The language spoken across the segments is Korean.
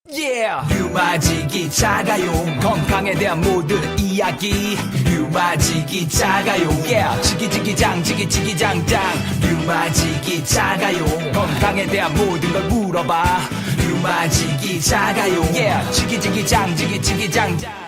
Yeah! 류마직이 작아요. 건강에 대한 모든 이야기. 류마직이 작아요. Yeah! 지기지기장, 지기지기장장. 류마직이 작아요. 건강에 대한 모든 걸 물어봐. 류마직이 작아요. Yeah! 지기지기장, 지기지기장장.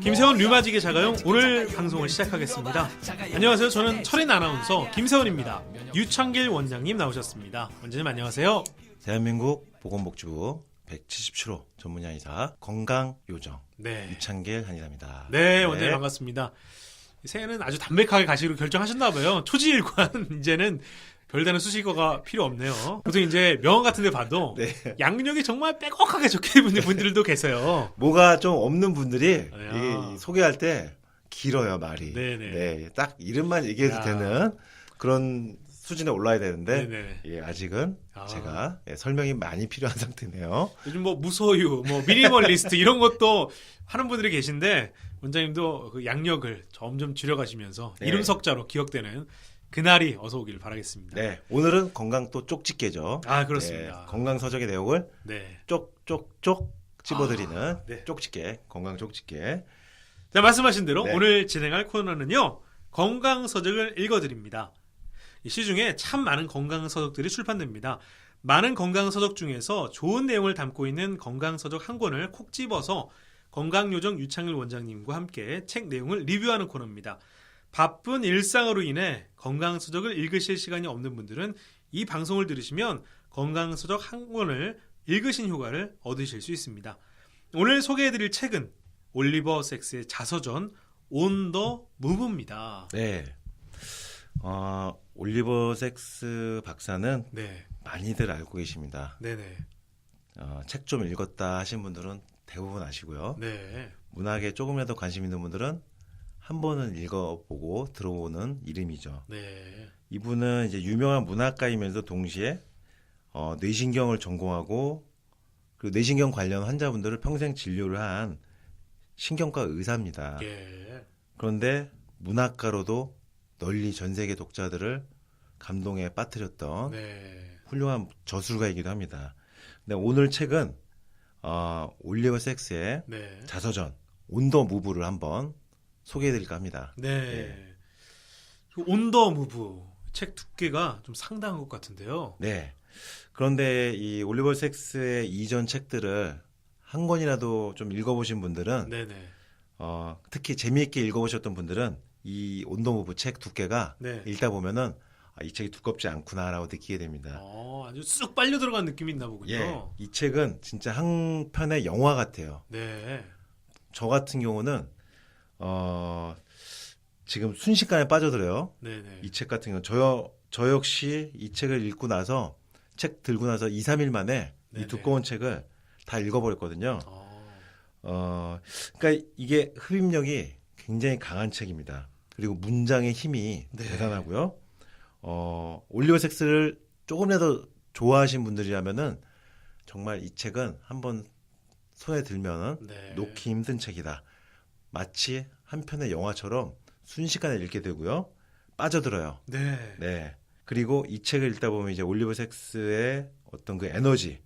김세원 류마직의 자가용 오늘 방송을 시작하겠습니다. 안녕하세요. 저는 철인 아나운서 김세원입니다. 유창길 원장님 나오셨습니다. 원장님 안녕하세요. 대한민국 보건복지부 177호 전문 한의사 건강요정 네. 유창길 한의사입니다. 네, 원장님 반갑습니다. 새해는 아주 담백하게 가시기로 결정하셨나 봐요. 초지일관 이제는 별다른 수식어가 필요 없네요. 보통 이제 명언 같은 데 봐도 네. 양력이 정말 빼곡하게 적혀 있는 분들도 계세요. 뭐가 좀 없는 분들이 야. 이 소개할 때 길어요 말이. 네네. 네, 딱 이름만 얘기해도 야. 되는 그런 수준에 올라야 되는데 네네. 예, 아직은 아. 제가 설명이 많이 필요한 상태네요. 요즘 뭐 무소유, 뭐 미니멀리스트 이런 것도 하는 분들이 계신데 원장님도 그 양력을 점점 줄여가시면서 네. 이름 석자로 기억되는 그날이 어서 오길 바라겠습니다. 네, 오늘은 건강 또 쪽집게죠. 아 그렇습니다. 네, 건강 서적의 내용을 네. 쪽쪽쪽 찝어드리는 아, 네. 쪽집게, 건강 쪽집게. 자 말씀하신 대로 네. 오늘 진행할 코너는요 건강 서적을 읽어드립니다. 이 시중에 참 많은 건강 서적들이 출판됩니다. 많은 건강 서적 중에서 좋은 내용을 담고 있는 건강 서적 한 권을 콕 집어서 건강요정 유창일 원장님과 함께 책 내용을 리뷰하는 코너입니다. 바쁜 일상으로 인해 건강 서적을 읽으실 시간이 없는 분들은 이 방송을 들으시면 건강 서적 한 권을 읽으신 효과를 얻으실 수 있습니다. 오늘 소개해드릴 책은 올리버 섹스의 자서전 온 더 무브입니다. 네. 올리버 섹스 박사는 네, 많이들 알고 계십니다. 네네, 책 좀 읽었다 하신 분들은 대부분 아시고요. 네, 문학에 조금이라도 관심 있는 분들은 한 번은 읽어보고 들어오는 이름이죠. 네, 이분은 이제 유명한 문학가이면서 동시에 뇌신경을 전공하고 그리고 뇌신경 관련 환자분들을 평생 진료를 한 신경과 의사입니다. 예, 그런데 문학가로도 널리 전 세계 독자들을 감동에 빠뜨렸던 네, 훌륭한 저술가이기도 합니다. 근데 오늘 책은 올리버 섹스의 네, 자서전 온 더 무브를 한번 소개해드릴까 합니다. 네. 온 더 무브 책 두께가 좀 상당한 것 같은데요. 네. 그런데 이 올리버 섹스의 이전 책들을 한 권이라도 좀 읽어보신 분들은 네네, 특히 재미있게 읽어보셨던 분들은 이 온 더 무브 책 두께가 네. 읽다 보면은 이 책이 두껍지 않구나라고 느끼게 됩니다. 아주 쑥 빨려 들어간 느낌이 있나 보군요. 예, 이 책은 진짜 한 편의 영화 같아요. 네, 저 같은 경우는 지금 순식간에 빠져들어요. 네네, 이 책 같은 경우 저 역시 이 책을 읽고 나서 책 들고 나서 2, 3일 만에 네네. 이 두꺼운 책을 다 읽어버렸거든요. 아, 그러니까 이게 흡입력이 굉장히 강한 책입니다. 그리고 문장의 힘이 네. 대단하고요. 올리버 섹스를 조금이라도 좋아하신 분들이라면은 정말 이 책은 한번 손에 들면은 네. 놓기 힘든 책이다. 마치 한 편의 영화처럼 순식간에 읽게 되고요. 빠져들어요. 네, 네. 그리고 이 책을 읽다 보면 이제 올리버 섹스의 어떤 그 에너지,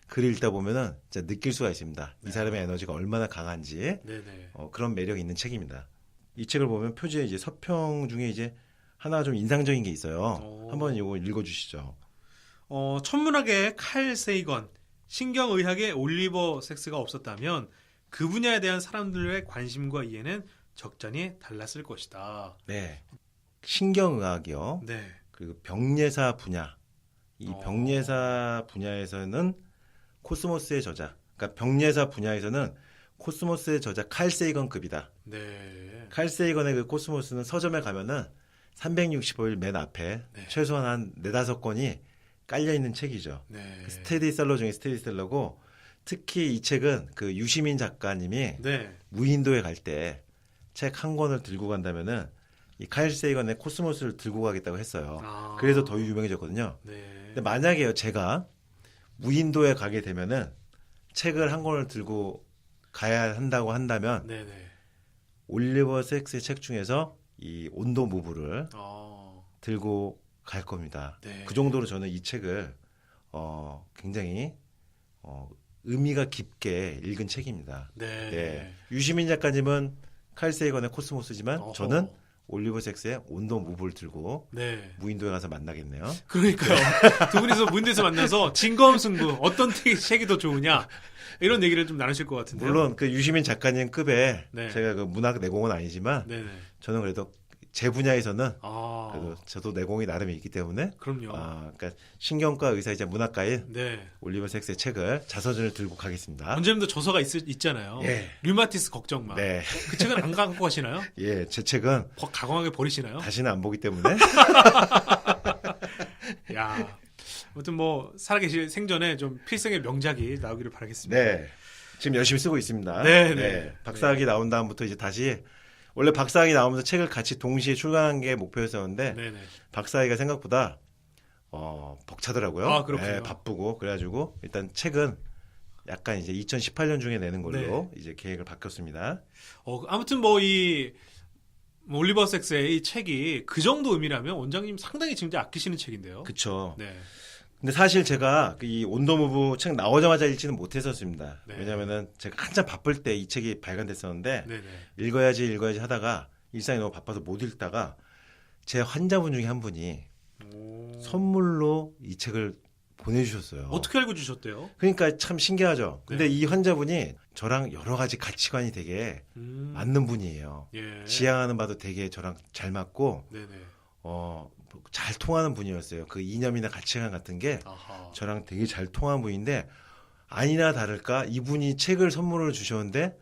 글을 읽다 보면은 진짜 느낄 수가 있습니다. 네. 이 사람의 에너지가 얼마나 강한지 네네, 그런 매력이 있는 책입니다. 이 책을 보면 표지에 이제 서평 중에 이제 하나 좀 인상적인 게 있어요. 오. 한번 이거 읽어주시죠. 천문학의 칼 세이건, 신경의학의 올리버 섹스가 없었다면 그 분야에 대한 사람들의 관심과 이해는 적잖이 달랐을 것이다. 네. 신경의학이요. 네, 그리고 병예사 분야. 이 병예사 분야에서는 코스모스의 저자. 그러니까 병예사 분야에서는 코스모스의 저자 칼 세이건급이다. 네, 칼 세이건의 그 코스모스는 서점에 가면은 365일 맨 앞에 네. 최소한 한 4-5권이 깔려있는 책이죠. 네, 스테디셀러 중에 스테디셀러고 특히 이 책은 그 유시민 작가님이 네, 무인도에 갈 때 책 한 권을 들고 간다면은 이 칼 세이건의 코스모스를 들고 가겠다고 했어요. 아. 그래서 더 유명해졌거든요. 네, 근데 만약에요 제가 무인도에 가게 되면은 책을 한 권을 들고 가야 한다고 한다면 네네, 올리버 섹스의 책 중에서 이 온도 무브를 들고 갈 겁니다. 네. 그 정도로 저는 이 책을 굉장히 의미가 깊게 읽은 책입니다. 네. 네. 유시민 작가님은 칼 세이건의 코스모스지만 어허. 저는 올리버 섹스의 온도 무브를 들고 네. 무인도에 가서 만나겠네요. 그러니까요. 두 분이서 무인도에서 만나서 진검승부 어떤 책이 더 좋으냐 이런 얘기를 좀 나누실 것 같은데요. 물론 그 유시민 작가님 급에 네. 제가 그 문학 내공은 아니지만 네네. 저는 그래도 제 분야에서는 아, 그래도 저도 내공이 나름에 있기 때문에 그럼요. 그러니까 신경과 의사이자 문학가인 네. 올리버 섹스의 책을 자서전을 들고 가겠습니다. 언제님도 저서가 있잖아요. 예. 류마티스 걱정마. 네, 그 책은 안 갖고 가시나요? 예, 제 책은 가공하게 버리시나요? 다시는 안 보기 때문에 야, 아무튼 뭐 살아계실 생전에 좀 필생의 명작이 나오기를 바라겠습니다. 네, 지금 열심히 쓰고 있습니다. 네, 네. 박사학위 나온 다음부터 이제 다시 원래 박사학위 나오면서 책을 같이 동시에 출간한 게 목표였었는데 네네. 박사학위가 생각보다 벅차더라고요. 아, 그렇군요. 네, 바쁘고 그래가지고 일단 책은 약간 이제 2018년 중에 내는 걸로 이제 계획을 바꿨습니다. 아무튼 뭐 이 올리버 섹스의 이 책이 그 정도 의미라면 원장님 상당히 진짜 아끼시는 책인데요. 그쵸. 네. 근데 사실 제가 이 온도무브 책 나오자마자 읽지는 못했었습니다. 네. 왜냐면은 제가 한참 바쁠 때 이 책이 발간됐었는데 네네. 읽어야지 하다가 일상이 너무 바빠서 못 읽다가 제 환자분 중에 한 분이 오. 선물로 이 책을 보내주셨어요. 어떻게 알고 주셨대요? 그러니까 참 신기하죠. 근데 네. 이 환자분이 저랑 여러 가지 가치관이 되게 맞는 분이에요. 예. 지향하는 바도 되게 저랑 잘 맞고 네네. 잘 통하는 분이었어요. 그 이념이나 가치관 같은 게 아하. 저랑 되게 잘 통한 분인데 아니나 다를까 이분이 책을 선물을 주셨는데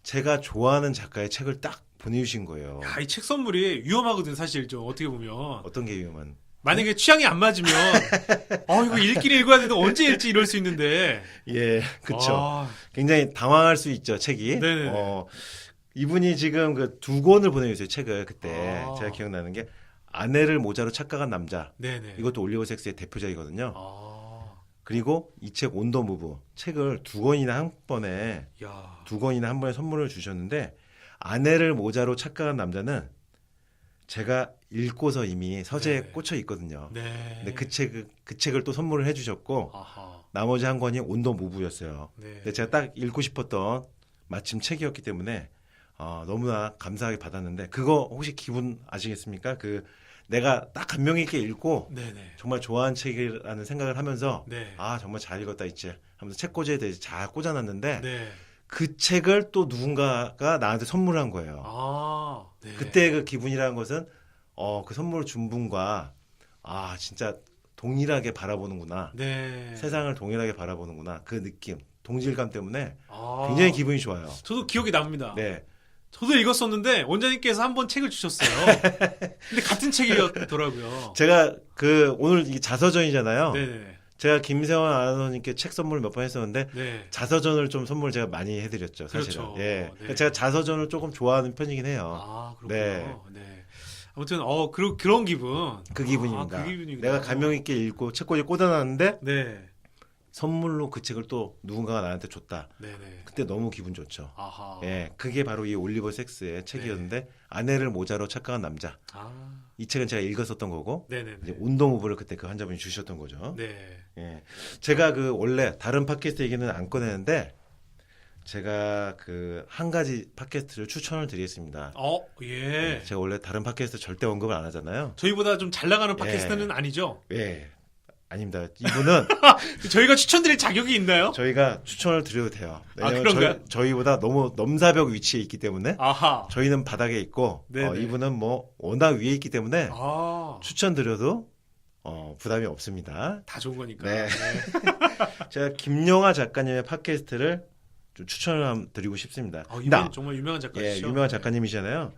제가 좋아하는 작가의 책을 딱 보내주신 거예요. 야, 이 책 선물이 위험하거든 사실 좀 어떻게 보면. 어떤 게 위험한? 만약에 취향이 안 맞으면 이거 읽긴 읽어야 되는데 언제 읽지 이럴 수 있는데. 예, 그쵸. 아, 굉장히 당황할 수 있죠, 책이. 네네네. 이분이 지금 그 두 권을 보내주세요, 책을. 그때 아. 제가 기억나는 게 아내를 모자로 착각한 남자. 네네. 이것도 올리버 섹스의 대표작이거든요. 아, 그리고 이 책 온더 무브 책을 두 권이나 한 번에 선물을 주셨는데 아내를 모자로 착각한 남자는 제가 읽고서 이미 서재에 네. 꽂혀 있거든요. 네. 근데 그 책을 또 선물을 해주셨고 아하. 나머지 한 권이 온더 무브였어요. 네. 근데 제가 딱 읽고 싶었던 마침 책이었기 때문에 너무나 감사하게 받았는데 그거 혹시 기분 아시겠습니까? 그 내가 딱 감명 있게 읽고 네네. 정말 좋아하는 책이라는 생각을 하면서 네. 정말 잘 읽었다 이제 하면서 책꽂이에 대해서 잘 꽂아놨는데 네. 그 책을 또 누군가가 나한테 선물한 거예요. 아, 네. 그때 그 기분이라는 것은 그 선물을 준 분과 진짜 동일하게 바라보는구나. 네. 세상을 동일하게 바라보는구나. 그 느낌, 동질감 때문에 아, 굉장히 기분이 좋아요. 저도 기억이 납니다. 네. 저도 읽었었는데 원장님께서 한 번 책을 주셨어요. 근데 같은 책이었더라고요. 제가 오늘 이게 자서전이잖아요. 네네. 제가 김세원 아나운서님께 책 선물 몇 번 했었는데 네. 자서전을 좀 선물 제가 많이 해드렸죠. 사실은. 그렇죠. 예. 네. 제가 자서전을 조금 좋아하는 편이긴 해요. 아, 그렇군요. 네. 네. 아무튼 그런 기분. 그 기분입니다. 그 기분이구나. 내가 감명 있게 읽고 책꽂이 꽂아놨는데 네. 선물로 그 책을 또 누군가가 나한테 줬다. 네네. 그때 너무 기분 좋죠. 아하. 예, 그게 바로 이 올리버 섹스의 책이었는데 아내를 모자로 착각한 남자. 아. 이 책은 제가 읽었었던 거고 네네네. 이제 운동후보를 그때 그 환자분이 주셨던 거죠. 네. 예, 제가 원래 다른 팟캐스트 얘기는 안 꺼내는데 제가 한 가지 팟캐스트를 추천을 드리겠습니다. 예. 제가 원래 다른 팟캐스트 절대 언급을 안 하잖아요. 저희보다 좀 잘 나가는 팟캐스트는 아니죠? 예, 아닙니다. 이분은 저희가 추천드릴 자격이 있나요? 저희가 추천을 드려도 돼요. 왜냐면 그런가요? 저희보다 너무 넘사벽 위치에 있기 때문에 아하. 저희는 바닥에 있고 네네. 이분은 워낙 위에 있기 때문에 아. 추천드려도 부담이 없습니다. 다 좋은 거니까. 네. 제가 김영하 작가님의 팟캐스트를 좀 추천을 드리고 싶습니다. 이분 정말 유명한 작가시죠? 예, 유명한 작가님이시잖아요.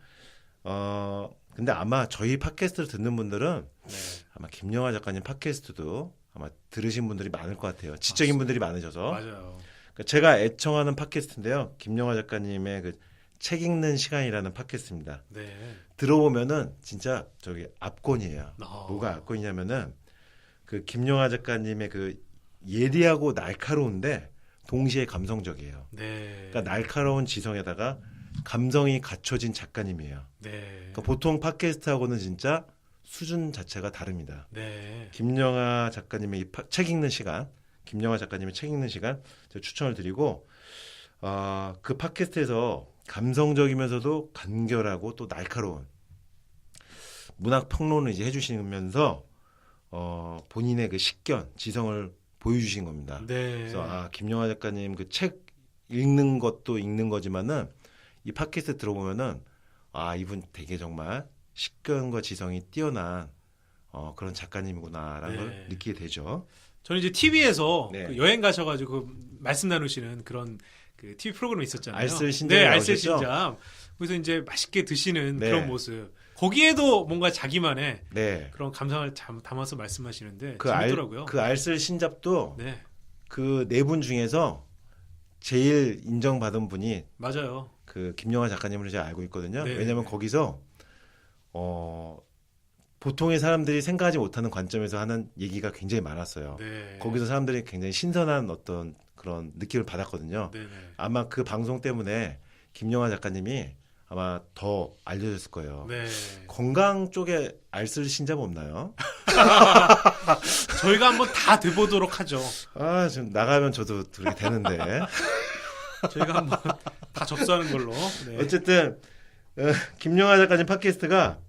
근데 아마 저희 팟캐스트를 듣는 분들은 네. 아마 김영하 작가님 팟캐스트도 아마 들으신 분들이 많을 것 같아요. 지적인 분들이 많으셔서. 맞아요. 그러니까 제가 애청하는 팟캐스트인데요. 김영하 작가님의 그 책 읽는 시간이라는 팟캐스트입니다. 네. 들어보면은 진짜 압권이에요. 아. 뭐가 압권이냐면은 그 김영하 작가님의 그 예리하고 날카로운데 동시에 감성적이에요. 네. 그러니까 날카로운 지성에다가 감성이 갖춰진 작가님이에요. 네. 그러니까 보통 팟캐스트하고는 진짜 수준 자체가 다릅니다. 네. 김영하 작가님의 책 읽는 시간 김영하 작가님의 책 읽는 시간 제가 추천을 드리고 그 팟캐스트에서 감성적이면서도 간결하고 또 날카로운 문학 평론을 이제 해주시면서 본인의 그 식견, 지성을 보여주신 겁니다. 네. 그래서 김영하 작가님 그 책 읽는 것도 읽는 거지만은 이 팟캐스트 들어보면은 이분 되게 정말 식견과 지성이 뛰어난 그런 작가님이구나라는 걸 느끼게 되죠. 저는 이제 TV에서 네. 그 여행 가셔가지고 말씀 나누시는 그런 그 TV 프로그램 있었잖아요. 알쓸신잡. 네, 알쓸신잡. 그래서 이제 맛있게 드시는 네. 그런 모습. 거기에도 뭔가 자기만의 네. 그런 감상을 담아서 말씀하시는데 그 재밌더라고요. 그 알쓸신잡도 네, 그 네 분 중에서 제일 인정받은 분이 맞아요. 그 김영하 작가님으로 제가 알고 있거든요. 네. 왜냐하면 거기서 보통의 사람들이 생각하지 못하는 관점에서 하는 얘기가 굉장히 많았어요. 네. 거기서 사람들이 굉장히 신선한 어떤 그런 느낌을 받았거든요. 네, 네. 아마 그 방송 때문에 김영하 작가님이 아마 더 알려졌을 거예요. 네. 건강 쪽에 알쓸신잡 없나요? 저희가 한번 다 돼보도록 하죠. 지금 나가면 저도 그렇게 되는데. 저희가 한번 다 접수하는 걸로. 네. 어쨌든 김영하 작가님 팟캐스트가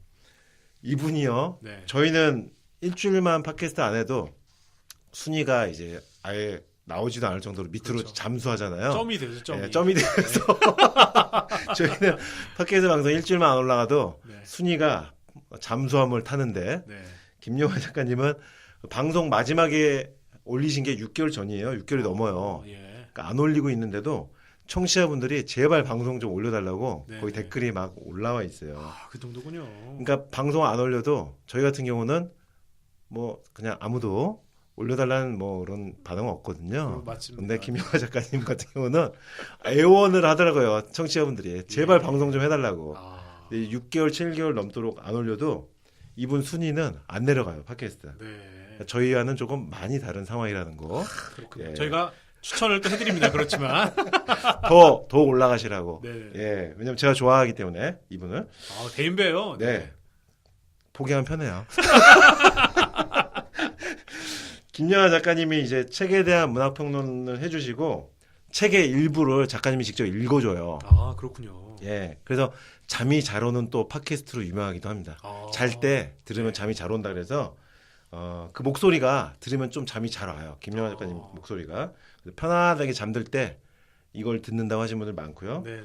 이분이요. 네. 저희는 일주일만 팟캐스트 안 해도 순위가 이제 아예 나오지도 않을 정도로 밑으로 그렇죠. 잠수하잖아요. 점이 되죠, 점이. 네, 점이 돼서 저희는 팟캐스트 방송 일주일만 안 올라가도 네. 순위가 잠수함을 타는데 네. 김영하 작가님은 방송 마지막에 올리신 게 6개월 전이에요. 6개월이 넘어요. 예. 그러니까 안 올리고 있는데도 청취자분들이 제발 방송 좀 올려달라고 네. 거기 댓글이 막 올라와 있어요. 그 정도군요. 그러니까 방송 안 올려도 저희 같은 경우는 뭐 그냥 아무도 올려달라는 뭐 그런 반응은 없거든요. 맞습니다. 근데 김영하 작가님 같은 경우는 애원을 하더라고요. 청취자분들이 제발 방송 좀 해달라고. 6개월, 7개월 넘도록 안 올려도 이분 순위는 안 내려가요. 팟캐스트. 네. 저희와는 조금 많이 다른 상황이라는 거. 그렇군요. 예. 저희가 추천을 또 해드립니다. 그렇지만 더 올라가시라고. 네. 예, 왜냐면 제가 좋아하기 때문에 이분을. 대인배요. 네. 포기하면 편해요. 김영하 작가님이 이제 책에 대한 문학 평론을 해주시고 책의 일부를 작가님이 직접 읽어줘요. 그렇군요. 예, 그래서 잠이 잘 오는 또 팟캐스트로 유명하기도 합니다. 잘 때 들으면 잠이 잘 온다 그래서 그 목소리가 들으면 좀 잠이 잘 와요. 김영하 작가님 목소리가 편안하게 잠들 때 이걸 듣는다고 하시는 분들 많고요. 네.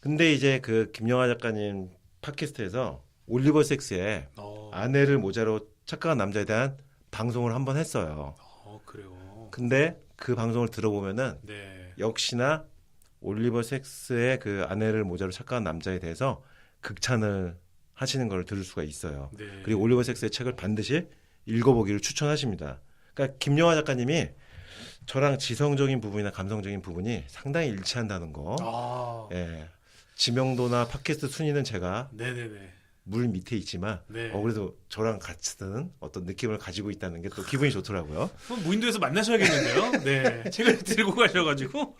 근데 이제 그 김영하 작가님 팟캐스트에서 올리버 섹스의 아내를 모자로 착각한 남자에 대한 방송을 한번 했어요. 그래요. 근데 그 방송을 들어보면은 네. 역시나 올리버 섹스의 그 아내를 모자로 착각한 남자에 대해서 극찬을 하시는 걸 들을 수가 있어요. 네. 그리고 올리버 섹스의 책을 반드시 읽어보기를 추천하십니다. 그러니까 김영하 작가님이 저랑 지성적인 부분이나 감성적인 부분이 상당히 일치한다는 거. 예. 지명도나 팟캐스트 순위는 제가 네네네. 물 밑에 있지만 네. 그래도 저랑 같은 어떤 느낌을 가지고 있다는 게 또 기분이 좋더라고요. 그럼 무인도에서 만나셔야겠는데요. 네. 책을 들고 가셔가지고.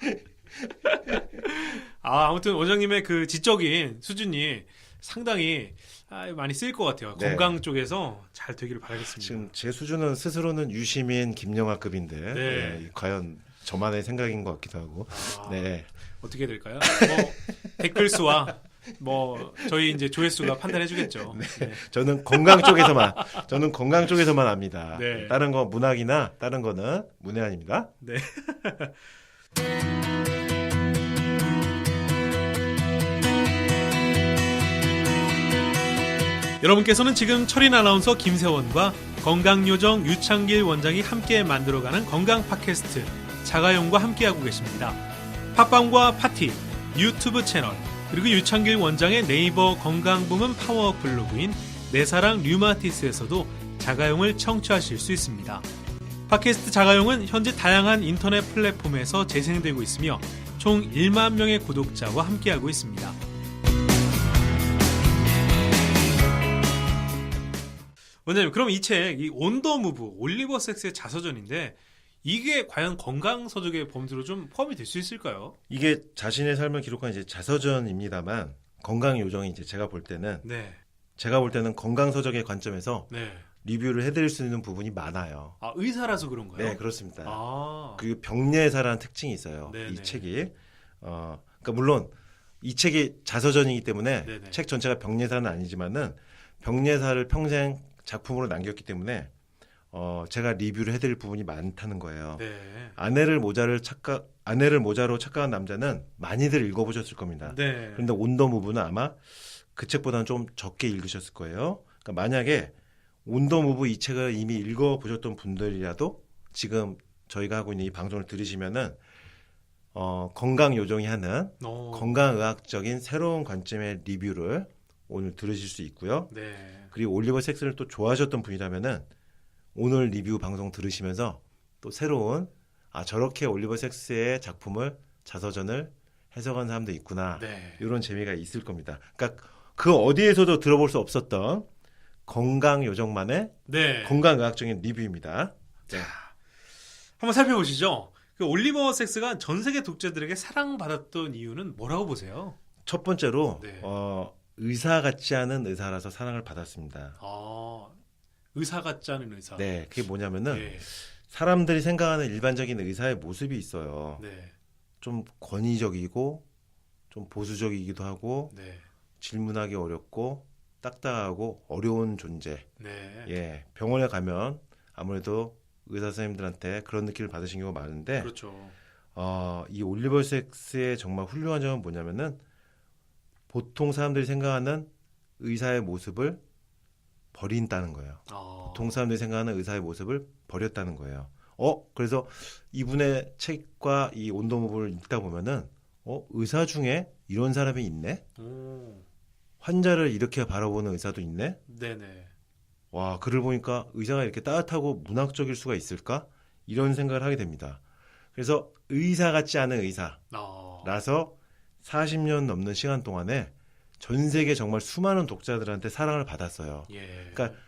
아무튼 원장님의 그 지적인 수준이 상당히 많이 쓰일 것 같아요. 네. 건강 쪽에서 잘 되기를 바라겠습니다. 지금 제 수준은 스스로는 유시민 김영하급인데 네. 과연 저만의 생각인 것 같기도 하고. 네. 어떻게 될까요? 댓글 수와 저희 이제 조회수가 판단해주겠죠. 네. 저는 건강 쪽에서만 압니다. 네. 다른 거 문학이나 다른 거는 문외한입니다. 네. 여러분께서는 지금 철인 아나운서 김세원과 건강요정 유창길 원장이 함께 만들어가는 건강 팟캐스트 자가용과 함께하고 계십니다. 팟빵과 파티, 유튜브 채널, 그리고 유창길 원장의 네이버 건강부문 파워 블로그인 내사랑 류마티스에서도 자가용을 청취하실 수 있습니다. 팟캐스트 자가용은 현재 다양한 인터넷 플랫폼에서 재생되고 있으며 총 1만 명의 구독자와 함께하고 있습니다. 원장님, 그럼 이 책, 이 온더무브, 올리버 섹스의 자서전인데 이게 과연 건강서적의 범주로 좀 포함이 될 수 있을까요? 이게 자신의 삶을 기록한 이제 자서전입니다만 건강 요정이 이제 제가 볼 때는 건강 서적의 관점에서 네. 리뷰를 해드릴 수 있는 부분이 많아요. 아, 의사라서 그런가요? 네, 그렇습니다. 아, 그리고 병례사라는 특징이 있어요. 네네. 이 책이. 그러니까 물론 이 책이 자서전이기 때문에 네네. 책 전체가 병례사는 아니지만은 병례사를 평생 작품으로 남겼기 때문에 제가 리뷰를 해드릴 부분이 많다는 거예요. 네. 아내를 모자로 착각한 남자는 많이들 읽어보셨을 겁니다. 네. 그런데 온더무브는 아마 그 책보다는 좀 적게 읽으셨을 거예요. 그러니까 만약에 온더무브 이 책을 이미 읽어보셨던 분들이라도 지금 저희가 하고 있는 이 방송을 들으시면은 건강 요정이 하는 건강의학적인 새로운 관점의 리뷰를 오늘 들으실 수 있고요. 네. 그리고 올리버 섹스를 또 좋아하셨던 분이라면은 오늘 리뷰 방송 들으시면서 또 새로운 저렇게 올리버 섹스의 작품을 자서전을 해석한 사람도 있구나. 네. 이런 재미가 있을 겁니다. 그러니까 그 어디에서도 들어볼 수 없었던 건강 요정만의 네. 건강의학적인 리뷰입니다. 네. 한번 살펴보시죠. 그 올리버 섹스가 전 세계 독자들에게 사랑받았던 이유는 뭐라고 보세요? 첫 번째로 네. 의사 같지 않은 의사라서 사랑을 받았습니다. 의사 같지 않은 의사. 네, 그게 뭐냐면은 네. 사람들이 생각하는 일반적인 의사의 모습이 있어요. 네. 좀 권위적이고 좀 보수적이기도 하고 네. 질문하기 어렵고 딱딱하고 어려운 존재. 네. 예, 병원에 가면 아무래도 의사 선생님들한테 그런 느낌을 받으신 경우가 많은데 그렇죠. 이 올리버 섹스의 정말 훌륭한 점은 뭐냐면은 보통 사람들이 생각하는 의사의 모습을 버린다는 거예요. 보통 사람들이 생각하는 의사의 모습을 버렸다는 거예요. 그래서 이분의 책과 이 온도무브를 읽다 보면은 의사 중에 이런 사람이 있네? 환자를 이렇게 바라보는 의사도 있네? 네네. 와, 글을 보니까 의사가 이렇게 따뜻하고 문학적일 수가 있을까? 이런 생각을 하게 됩니다. 그래서 의사 같지 않은 의사라서 40년 넘는 시간 동안에 전 세계 정말 수많은 독자들한테 사랑을 받았어요. 예. 그러니까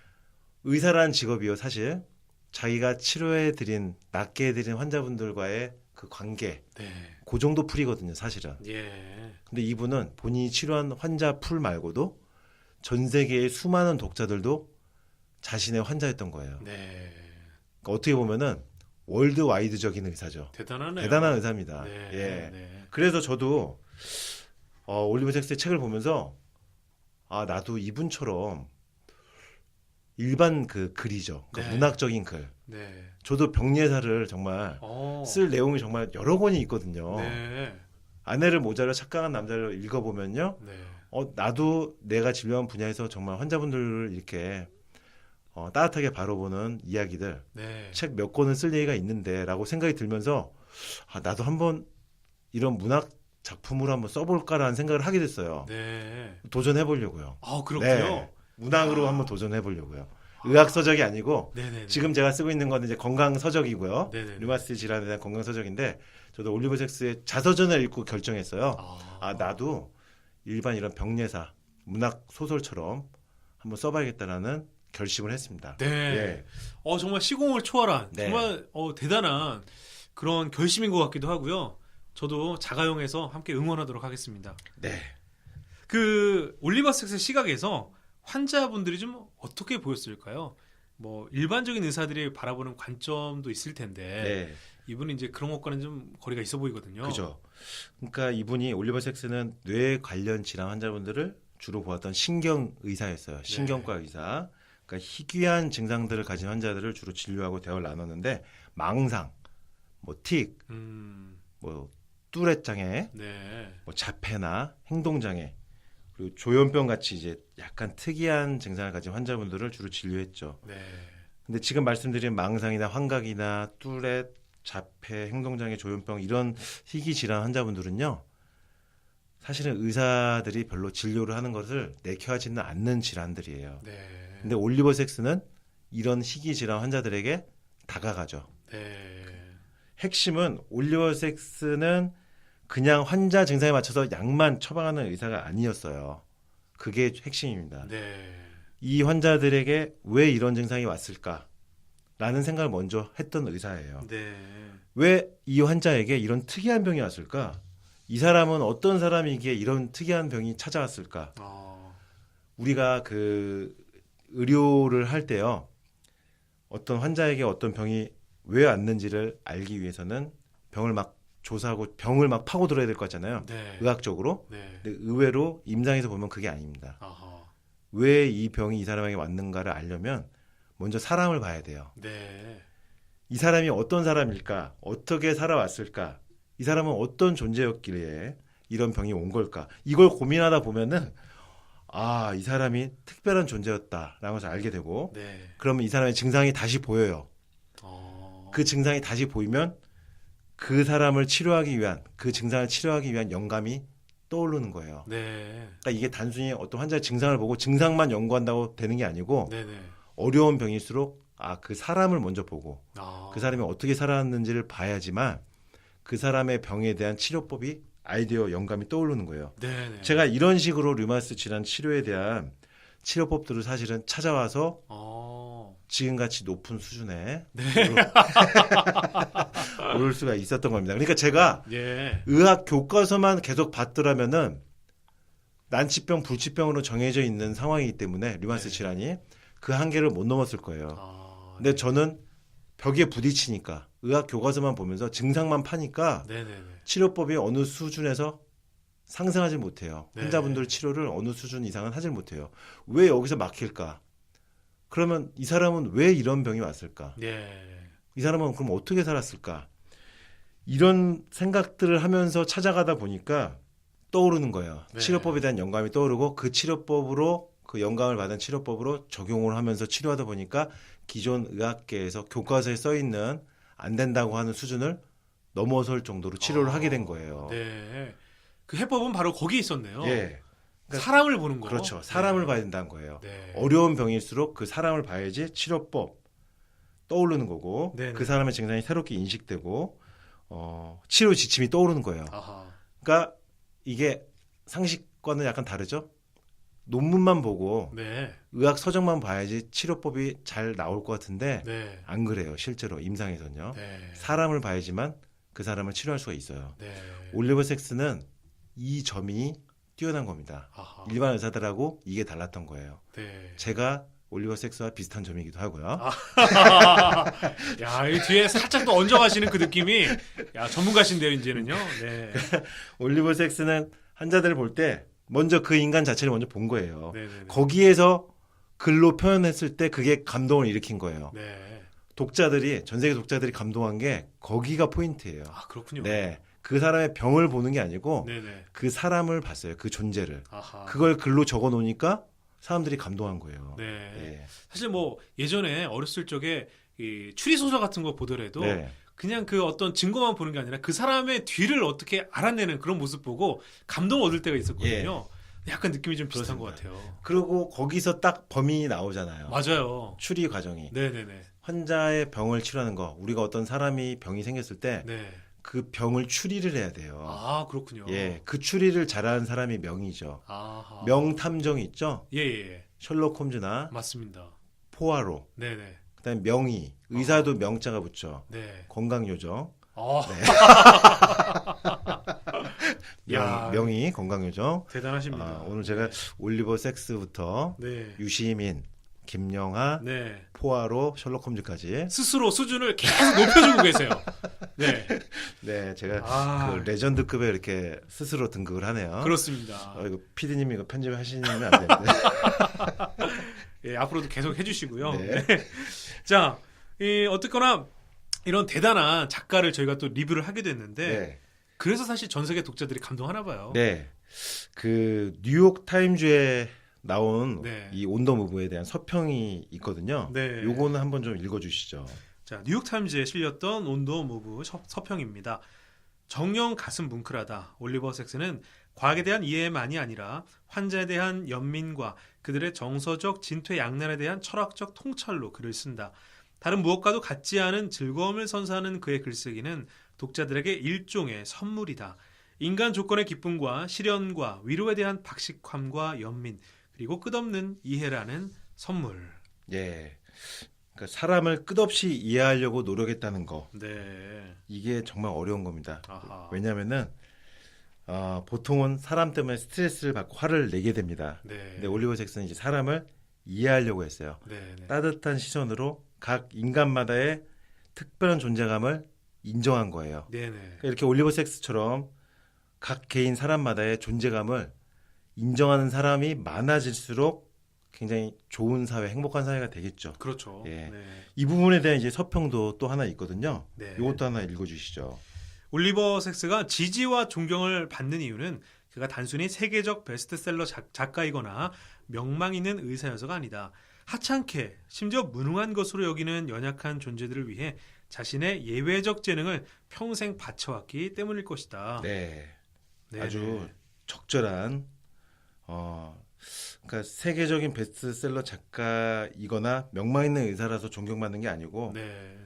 의사라는 직업이요, 사실 자기가 치료해드린, 낫게 해드린 환자분들과의 그 관계, 네. 그 정도 풀이거든요, 사실은. 예. 근데 이분은 본인이 치료한 환자 풀 말고도 전 세계의 수많은 독자들도 자신의 환자였던 거예요. 네. 그러니까 어떻게 보면은 월드와이드적인 의사죠. 대단하네요. 대단한 의사입니다. 네. 예. 네. 그래서 저도 올리버 섹스의 책을 보면서 나도 이분처럼 일반 그 글이죠. 그러니까 네. 문학적인 글. 네. 저도 병례사를 정말 쓸 내용이 정말 여러 권이 있거든요. 네. 아내를 모자로 착각한 남자를 읽어보면요. 네. 나도 내가 진료한 분야에서 정말 환자분들을 이렇게 따뜻하게 바라보는 이야기들, 네. 책 몇 권을 쓸 얘기가 있는데 라고 생각이 들면서 나도 한번 이런 문학 작품으로 한번 써볼까라는 생각을 하게 됐어요. 네. 도전해보려고요. 그렇군요. 네, 문학으로 한번 도전해보려고요. 의학서적이 아니고 네네네. 지금 제가 쓰고 있는 건 이제 건강서적이고요. 네네네. 류마티스 질환에 대한 건강서적인데 저도 올리버 섹스의 자서전을 읽고 결정했어요. 나도 일반 이런 병례사, 문학 소설처럼 한번 써봐야겠다라는 결심을 했습니다. 네. 예. 정말 시공을 초월한 네. 정말 대단한 그런 결심인 것 같기도 하고요. 저도 자가용해서 함께 응원하도록 하겠습니다. 네. 그 올리버 섹스 시각에서 환자분들이 좀 어떻게 보였을까요? 뭐 일반적인 의사들이 바라보는 관점도 있을 텐데 네. 이분은 이제 그런 것과는 좀 거리가 있어 보이거든요. 그죠. 그러니까 이분이 올리버 섹스는 뇌 관련 질환 환자분들을 주로 보았던 신경 의사였어요. 신경과 의사. 그러니까 희귀한 증상들을 가진 환자들을 주로 진료하고 대화를 나눴는데 망상, 뭐 틱, 뭐 뚜렛 장애, 네. 뭐 자폐나 행동 장애, 그리고 조현병 같이 이제 약간 특이한 증상을 가진 환자분들을 주로 진료했죠. 네. 근데 지금 말씀드린 망상이나 환각이나 뚜렛, 자폐, 행동장애, 조현병 이런 희귀 질환 환자분들은요. 사실은 의사들이 별로 진료를 하는 것을 내켜하지는 않는 질환들이에요. 네. 근데 올리버 섹스는 이런 희귀 질환 환자들에게 다가가죠. 네. 핵심은 올리버 섹스는 그냥 환자 증상에 맞춰서 약만 처방하는 의사가 아니었어요. 그게 핵심입니다. 네. 이 환자들에게 왜 이런 증상이 왔을까? 라는 생각을 먼저 했던 의사예요. 네. 왜 이 환자에게 이런 특이한 병이 왔을까? 이 사람은 어떤 사람이기에 이런 특이한 병이 찾아왔을까? 우리가 그 의료를 할 때요. 어떤 환자에게 어떤 병이 왜 왔는지를 알기 위해서는 병을 막 조사하고 병을 막 파고들어야 될 것 같잖아요. 네. 의학적으로. 네. 근데 의외로 임상에서 보면 그게 아닙니다. 아하. 왜 이 병이 이 사람에게 왔는가를 알려면 먼저 사람을 봐야 돼요. 네. 이 사람이 어떤 사람일까? 어떻게 살아왔을까? 이 사람은 어떤 존재였길래 이런 병이 온 걸까? 이걸 고민하다 보면은 이 사람이 특별한 존재였다라는 것을 알게 되고 네. 그러면 이 사람의 증상이 다시 보여요. 어. 그 증상이 다시 보이면 그 사람을 치료하기 위한 그 증상을 치료하기 위한 영감이 떠오르는 거예요. 네. 그러니까 이게 단순히 어떤 환자의 증상을 보고 증상만 연구한다고 되는 게 아니고 네네. 어려운 병일수록 그 사람을 먼저 보고 그 사람이 어떻게 살아왔는지를 봐야지만 그 사람의 병에 대한 치료법이 아이디어 영감이 떠오르는 거예요. 네네. 제가 이런 식으로 류마티스 질환 치료에 대한 치료법들을 사실은 찾아와서 지금같이 높은 수준에 네. 오를 수가 있었던 겁니다. 그러니까 제가 예. 의학 교과서만 계속 봤더라면은 난치병, 불치병으로 정해져 있는 상황이기 때문에 류마티스 네. 질환이 그 한계를 못 넘었을 거예요. 근데 네. 저는 벽에 부딪히니까 의학 교과서만 보면서 증상만 파니까 네네네. 치료법이 어느 수준에서 상승하지 못해요. 네. 환자분들 치료를 어느 수준 이상은 하질 못해요. 왜 여기서 막힐까? 그러면 이 사람은 왜 이런 병이 왔을까? 예. 이 사람은 그럼 어떻게 살았을까? 이런 생각들을 하면서 찾아가다 보니까 떠오르는 거예요. 네. 치료법에 대한 영감이 떠오르고 그 치료법으로 그 영감을 받은 치료법으로 적용을 하면서 치료하다 보니까 기존 의학계에서 교과서에 써 있는 안 된다고 하는 수준을 넘어설 정도로 치료를 하게 된 거예요. 네. 그 해법은 바로 거기에 있었네요. 예. 그러니까 사람을 보는 거. 그렇죠. 사람을 네. 봐야 된다는 거예요. 네. 어려운 병일수록 그 사람을 봐야지 치료법 떠오르는 거고 네네. 그 사람의 증상이 새롭게 인식되고 치료 지침이 떠오르는 거예요. 아하. 그러니까 이게 상식과는 약간 다르죠. 논문만 보고 네. 의학 서적만 봐야지 치료법이 잘 나올 것 같은데 네. 안 그래요. 실제로 임상에서는요. 네. 사람을 봐야지만 그 사람을 치료할 수가 있어요. 네. 올리버 섹스는 이 점이 뛰어난 겁니다. 아하. 일반 의사들하고 이게 달랐던 거예요. 네. 제가 올리버 섹스와 비슷한 점이기도 하고요. 야, 이 뒤에 살짝 또 얹어가시는 그 느낌이, 야, 전문가신데요, 이제는요. 네. 올리버 섹스는 환자들을 볼 때 먼저 그 인간 자체를 먼저 본 거예요. 네네네. 거기에서 글로 표현했을 때 그게 감동을 일으킨 거예요. 네. 전 세계 독자들이 감동한 게 거기가 포인트예요. 아, 그렇군요. 네. 그 사람의 병을 보는 게 아니고 네네. 그 사람을 봤어요. 그 존재를. 아하. 그걸 글로 적어 놓으니까 사람들이 감동한 거예요. 네. 예. 사실 뭐 예전에 어렸을 적에 이 추리소설 같은 거 보더라도 네. 그냥 그 어떤 증거만 보는 게 아니라 그 사람의 뒤를 어떻게 알아내는 그런 모습 보고 감동을 얻을 때가 있었거든요. 약간 느낌이 좀 비슷한 그렇습니다. 것 같아요. 그리고 거기서 딱 범인이 나오잖아요. 맞아요. 추리 과정이. 네네네. 환자의 병을 치료하는 거. 우리가 어떤 사람이 병이 생겼을 때 네. 그 병을 추리를 해야 돼요. 아, 그렇군요. 예, 그 추리를 잘하는 사람이 명이죠. 아하. 명탐정이 있죠. 예, 예. 셜록 홈즈나 맞습니다. 포아로. 네네. 그다음에 명의. 의사도 명자가 붙죠. 네. 건강요정. 아, 야. 명의 건강요정. 대단하십니다. 오늘 제가 올리버 섹스부터 네. 유시민, 김영하, 네. 포아로, 셜록 홈즈까지. 스스로 수준을 계속 높여주고 계세요. 네. 네, 제가 아. 그 레전드급에 이렇게 스스로 등극을 하네요. 그렇습니다. 이거 PD님 이거 편집하시면 안 되는데. 예, 앞으로도 계속 해주시고요. 네. 네. 자, 어쨌거나 이런 대단한 작가를 저희가 또 리뷰를 하게 됐는데 네. 그래서 사실 전 세계 독자들이 감동하나 봐요. 네. 그 뉴욕 타임즈에 나온 네. 이 온더 무브에 대한 서평이 있거든요. 네. 요거는 한번 좀 읽어 주시죠. 자, 뉴욕타임즈에 실렸던 온더 무브 서평입니다. 정녕 가슴 뭉클하다. 올리버 섹스는 과학에 대한 이해만이 아니라 환자에 대한 연민과 그들의 정서적 진퇴양난에 대한 철학적 통찰로 글을 쓴다. 다른 무엇과도 같지 않은 즐거움을 선사하는 그의 글쓰기는 독자들에게 일종의 선물이다. 인간 조건의 기쁨과 시련과 위로에 대한 박식함과 연민 그리고 끝없는 이해라는 선물. 예. 그러니까 사람을 끝없이 이해하려고 노력했다는 거. 네. 이게 정말 어려운 겁니다. 아하. 왜냐하면은 보통은 사람 때문에 스트레스를 받고 화를 내게 됩니다. 네. 근데 올리버 잭슨은 이제 사람을 이해하려고 했어요. 네. 따뜻한 시선으로 각 인간마다의 특별한 존재감을 인정한 거예요. 네. 그러니까 이렇게 올리버 섹스처럼 각 개인 사람마다의 존재감을 인정하는 사람이 많아질수록 굉장히 좋은 사회, 행복한 사회가 되겠죠. 그렇죠. 예. 네. 이 부분에 대한 이제 서평도 또 하나 있거든요. 네. 이것도 하나 읽어주시죠. 올리버 섹스가 지지와 존경을 받는 이유는 그가 단순히 세계적 베스트셀러 작가이거나 명망 있는 의사여서가 아니다. 하찮게 심지어 무능한 것으로 여기는 연약한 존재들을 위해 자신의 예외적 재능을 평생 바쳐왔기 때문일 것이다. 네. 네, 아주 네. 적절한 그러니까 세계적인 베스트셀러 작가이거나 명망 있는 의사라서 존경받는 게 아니고 네.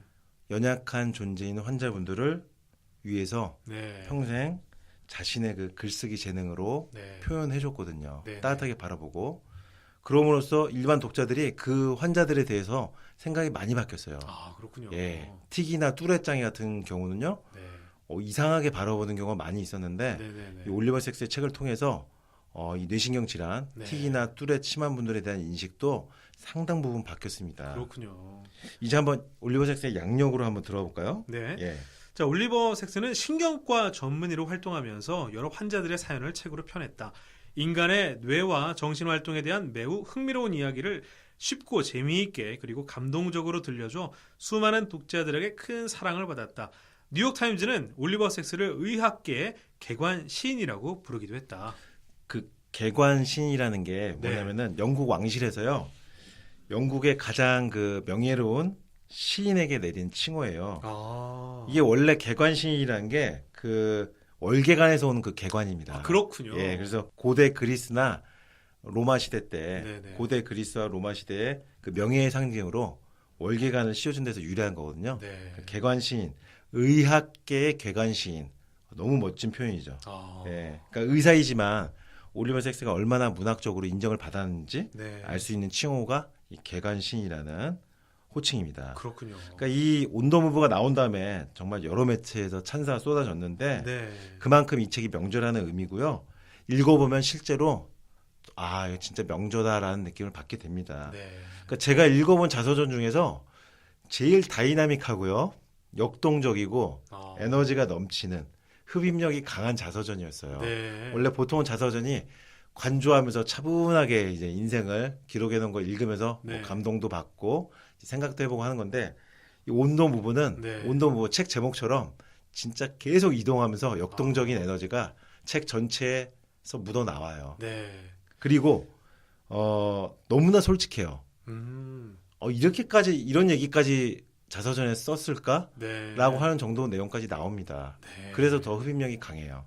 연약한 존재인 환자분들을 위해서 네. 평생 자신의 그 글쓰기 재능으로 네. 표현해줬거든요. 네. 따뜻하게 바라보고 그럼으로써 일반 독자들이 그 환자들에 대해서 생각이 많이 바뀌었어요. 아, 그렇군요. 예, 틱이나 뚜레짱이 같은 경우는요. 네. 이상하게 바라보는 경우가 많이 있었는데 네. 이 올리버 섹스의 책을 통해서 이 뇌신경 질환, 네. 틱이나 뚜렛 심한 분들에 대한 인식도 상당 부분 바뀌었습니다. 그렇군요. 이제 한번 올리버 섹스의 양력으로 한번 들어볼까요? 네. 예. 자, 올리버 섹스는 신경과 전문의로 활동하면서 여러 환자들의 사연을 책으로 펴냈다. 인간의 뇌와 정신 활동에 대한 매우 흥미로운 이야기를 쉽고 재미있게 그리고 감동적으로 들려줘 수많은 독자들에게 큰 사랑을 받았다. 뉴욕타임즈는 올리버 섹스를 의학계의 개관 시인이라고 부르기도 했다. 그 개관신이라는 게 뭐냐면은 영국 왕실에서요. 영국의 가장 그 명예로운 시인에게 내린 칭호예요. 아, 이게 원래 개관신이라는 게 그 월계관에서 오는 그 개관입니다. 아, 그렇군요. 예, 그래서 고대 그리스나 로마 시대 때 네네. 고대 그리스와 로마 시대의 그 명예의 상징으로 월계관을 씌워준 데서 유래한 거거든요. 네. 개관시인, 의학계의 개관시인, 너무 멋진 표현이죠. 아, 예, 그러니까 의사이지만 올리버 섹스가 얼마나 문학적으로 인정을 받았는지 네. 알 수 있는 칭호가 이 개관시인이라는 호칭입니다. 그렇군요. 그러니까 이 온더무브가 나온 다음에 정말 여러 매체에서 찬사가 쏟아졌는데 네. 그만큼 이 책이 명저라는 의미고요. 읽어보면 실제로 아, 이거 진짜 명저다라는 느낌을 받게 됩니다. 네. 그러니까 제가 읽어본 자서전 중에서 제일 다이나믹하고요. 역동적이고 아, 에너지가 넘치는 흡입력이 강한 자서전이었어요. 네. 원래 보통은 자서전이 관조하면서 차분하게 이제 인생을 기록해 놓은 걸 읽으면서 네. 뭐 감동도 받고 생각도 해보고 하는 건데 이 온도무브는 네. 온도무브 책 제목처럼 진짜 계속 이동하면서 역동적인 아. 에너지가 책 전체에서 묻어 나와요. 네. 그리고 너무나 솔직해요. 이렇게까지 이런 얘기까지 자서전에 썼을까라고 네. 하는 정도 내용까지 나옵니다. 네. 그래서 더 흡입력이 강해요.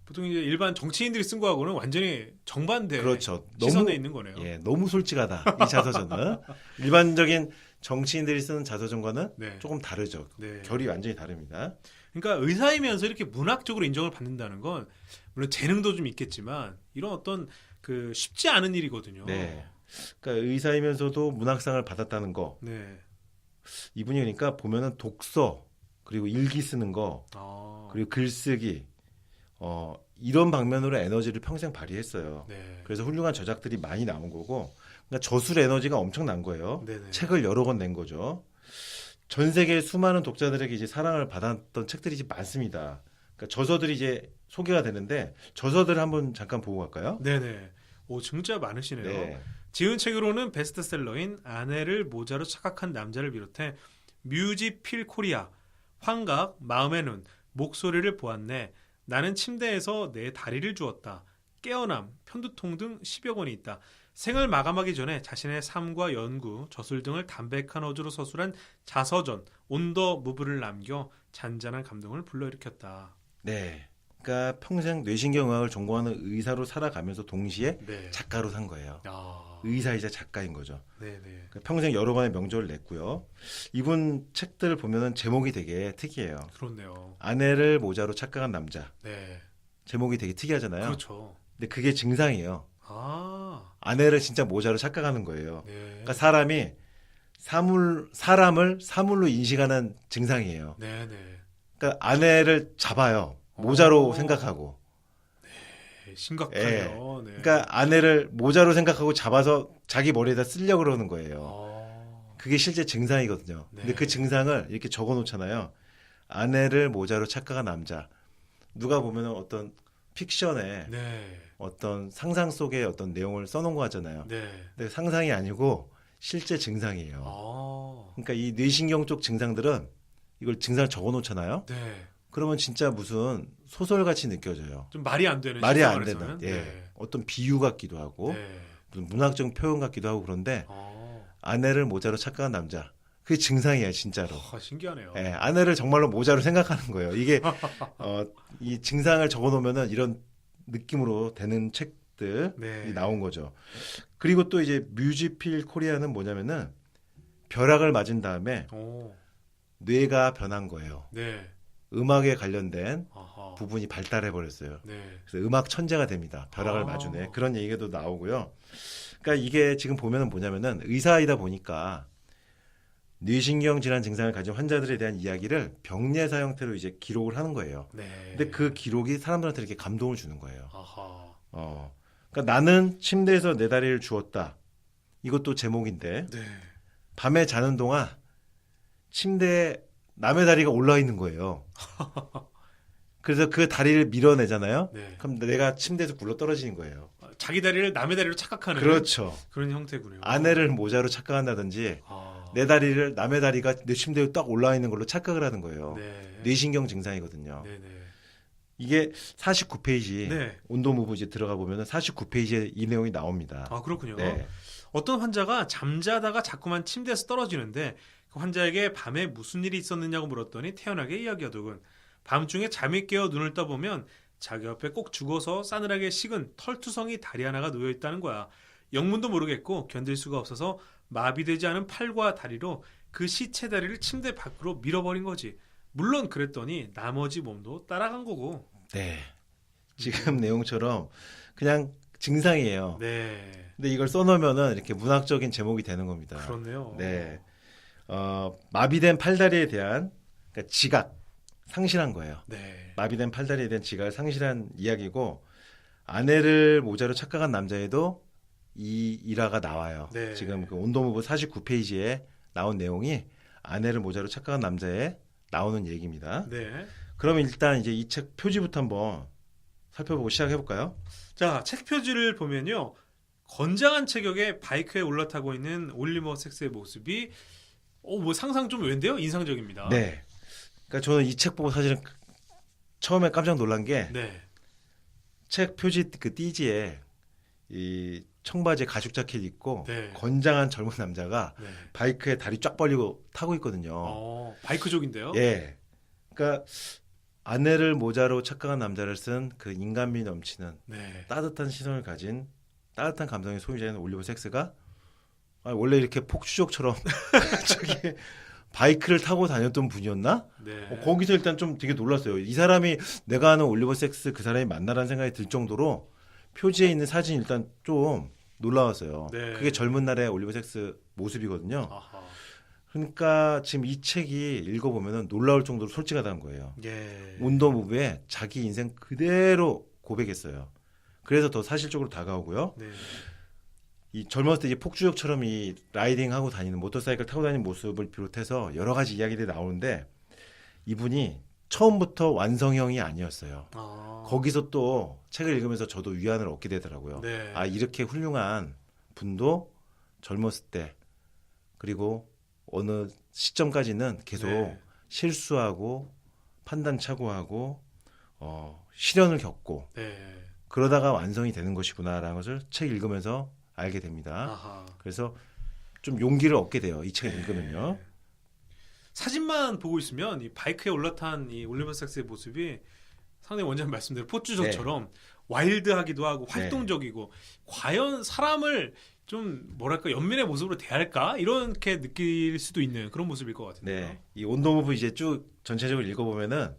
보통 이제 일반 정치인들이 쓴 거하고는 완전히 정반대 그렇죠. 시선에 있는 거네요. 예, 너무 솔직하다. 이 자서전은 일반적인 정치인들이 쓰는 자서전과는 네. 조금 다르죠. 네. 결이 완전히 다릅니다. 그러니까 의사이면서 이렇게 문학적으로 인정을 받는다는 건 물론 재능도 좀 있겠지만 이런 어떤 그 쉽지 않은 일이거든요. 네. 그러니까 의사이면서도 문학상을 받았다는 거. 네. 이분이 그러니까 보면은 독서 그리고 일기 쓰는 거 아. 그리고 글쓰기 이런 방면으로 에너지를 평생 발휘했어요. 네. 그래서 훌륭한 저작들이 많이 나온 거고 그러니까 저술 에너지가 엄청난 거예요. 네네. 책을 여러 권 낸 거죠. 전 세계 수많은 독자들에게 이제 사랑을 받았던 책들이 이제 많습니다. 그러니까 저서들이 이제 소개가 되는데 저서들을 한번 잠깐 보고 갈까요? 네네. 오, 진짜 많으시네요. 네. 지은 책으로는 베스트셀러인 아내를 모자로 착각한 남자를 비롯해 뮤지필 코리아, 환각, 마음의 눈, 목소리를 보았네, 나는 침대에서 내 다리를 주었다, 깨어남, 편두통 등 10여 권이 있다. 생을 마감하기 전에 자신의 삶과 연구, 저술 등을 담백한 어조로 서술한 자서전 온 더 무브를 남겨 잔잔한 감동을 불러일으켰다. 네. 그러니까 평생 뇌신경의학을 전공하는 의사로 살아가면서 동시에 네. 작가로 산 거예요. 아, 의사이자 작가인 거죠. 네네. 그러니까 평생 여러 권의 명저를 냈고요. 이분 책들을 보면은 제목이 되게 특이해요. 그렇네요. 아내를 모자로 착각한 남자. 네. 제목이 되게 특이하잖아요. 그렇죠. 근데 그게 증상이에요. 아, 아내를 진짜 모자로 착각하는 거예요. 네. 그러니까 사람이 사람을 사물로 인식하는 증상이에요. 네네. 그러니까 아내를 잡아요. 모자로 오. 생각하고. 심각해요. 네. 그러니까 아내를 모자로 생각하고 잡아서 자기 머리에다 쓰려고 그러는 거예요. 그게 실제 증상이거든요. 네. 근데 그 증상을 이렇게 적어 놓잖아요. 아내를 모자로 착각한 남자. 누가 보면 어떤 픽션에 네. 어떤 상상 속의 어떤 내용을 써놓은 거 같잖아요. 네. 근데 상상이 아니고 실제 증상이에요. 그러니까 이 뇌신경 쪽 증상들은 이걸 증상을 적어 놓잖아요. 네. 그러면 진짜 무슨 소설 같이 느껴져요. 좀 말이 안 되는 말이 안 실생활에서는. 된다. 예. 네. 어떤 비유 같기도 하고 네. 무슨 문학적 표현 같기도 하고 그런데 아, 아내를 모자로 착각한 남자. 그게 증상이에요, 진짜로. 신기하네요. 예, 아내를 정말로 모자로 생각하는 거예요. 이게 이 증상을 적어 놓으면은 이런 느낌으로 되는 책들이 네. 나온 거죠. 그리고 또 이제 뮤지필 코리아는 뭐냐면은 벼락을 맞은 다음에 오. 뇌가 변한 거예요. 네. 음악에 관련된 아하. 부분이 발달해 버렸어요. 네. 그래서 음악 천재가 됩니다. 벼락을 아. 맞으네. 그런 얘기도 나오고요. 그러니까 이게 지금 보면은 뭐냐면은 의사이다 보니까 뇌신경 질환 증상을 가진 환자들에 대한 이야기를 병례사 형태로 이제 기록을 하는 거예요. 네. 근데 그 기록이 사람들한테 이렇게 감동을 주는 거예요. 아하. 그러니까 나는 침대에서 내 다리를 주었다. 이것도 제목인데 네. 밤에 자는 동안 침대에 남의 다리가 올라와 있는 거예요. 그래서 그 다리를 밀어내잖아요. 네. 그럼 내가 침대에서 굴러 떨어지는 거예요. 자기 다리를 남의 다리로 착각하는 그렇죠. 그런 형태군요. 아내를 모자로 착각한다든지 내 다리를 남의 다리가 내 침대에 딱 올라와 있는 걸로 착각을 하는 거예요. 네. 뇌신경 증상이거든요. 네, 네. 이게 49페이지 네. 온도무브 이제 들어가 보면은 49페이지에 이 내용이 나옵니다. 아, 그렇군요. 네. 어떤 환자가 잠자다가 자꾸만 침대에서 떨어지는데 그 환자에게 밤에 무슨 일이 있었느냐고 물었더니 태연하게 이야기하더군. 밤중에 잠이 깨어 눈을 떠보면 자기 옆에 꼭 죽어서 싸늘하게 식은 털투성이 다리 하나가 놓여 있다는 거야. 영문도 모르겠고 견딜 수가 없어서 마비되지 않은 팔과 다리로 그 시체 다리를 침대 밖으로 밀어버린 거지. 물론 그랬더니 나머지 몸도 따라간 거고. 네. 지금 내용처럼 그냥 증상이에요. 네. 근데 이걸 써놓으면은 이렇게 문학적인 제목이 되는 겁니다. 그렇네요. 네. 마비된 팔다리에 대한 그러니까 지각 상실한 거예요. 네. 마비된 팔다리에 대한 지각을 상실한 이야기고 아내를 모자로 착각한 남자에도 이 일화가 나와요. 네. 지금 그 온도무브 49페이지에 나온 내용이 아내를 모자로 착각한 남자에 나오는 얘기입니다. 네. 그러면 일단 이제 이 책 표지부터 한번 살펴보고 시작해 볼까요? 자, 책 표지를 보면요. 건장한 체격에 바이크에 올라타고 있는 올리버 섹스의 모습이 뭐 상상 좀 왠데요? 인상적입니다. 네. 그러니까 저는 이 책 보고 사실은 처음에 깜짝 놀란 게 책 네. 표지 그 띠지에 이 청바지에 가죽 자켓 입고 네. 건장한 젊은 남자가 네. 바이크에 다리 쫙 벌리고 타고 있거든요. 바이크족인데요? 예. 그러니까 아내를 모자로 착각한 남자를 쓴 그 인간미 넘치는 네. 따뜻한 시선을 가진 따뜻한 감성의 소유자인 올리버 섹스가 원래 이렇게 폭주족처럼 저기 바이크를 타고 다녔던 분이었나? 네. 거기서 일단 좀 되게 놀랐어요. 이 사람이 내가 아는 올리버 섹스 그 사람이 맞나라는 생각이 들 정도로 표지에 있는 사진이 일단 좀 놀라웠어요. 네. 그게 젊은 날의 올리버 섹스 모습이거든요. 아하. 그러니까 지금 이 책이 읽어보면 놀라울 정도로 솔직하다는 거예요. 예. 온더무브에 자기 인생 그대로 고백했어요. 그래서 더 사실적으로 다가오고요. 네. 이 젊었을 때 이제 폭주족처럼 이 라이딩하고 다니는 모터사이클 타고 다니는 모습을 비롯해서 여러 가지 이야기들이 나오는데 이분이 처음부터 완성형이 아니었어요. 거기서 또 책을 읽으면서 저도 위안을 얻게 되더라고요. 네. 아, 이렇게 훌륭한 분도 젊었을 때 그리고 어느 시점까지는 계속 네. 실수하고 판단 착오하고 시련을 겪고 네. 그러다가 완성이 되는 것이구나라는 것을 책 읽으면서 알게 됩니다. 아하. 그래서 좀 용기를 얻게 돼요. 이 책을 네. 읽으면요. 사진만 보고 있으면 이 바이크에 올라탄 이 올리버 섹스의 모습이 상당히 원장님 말씀대로 포주족처럼 와일드하기도 하고 활동적이고 과연 사람을 좀 뭐랄까 연민의 모습으로 대할까 이렇게 느낄 수도 있는 그런 모습일 것 같은데요. 네, 이 온도무브 이제 쭉 전체적으로 읽어보면은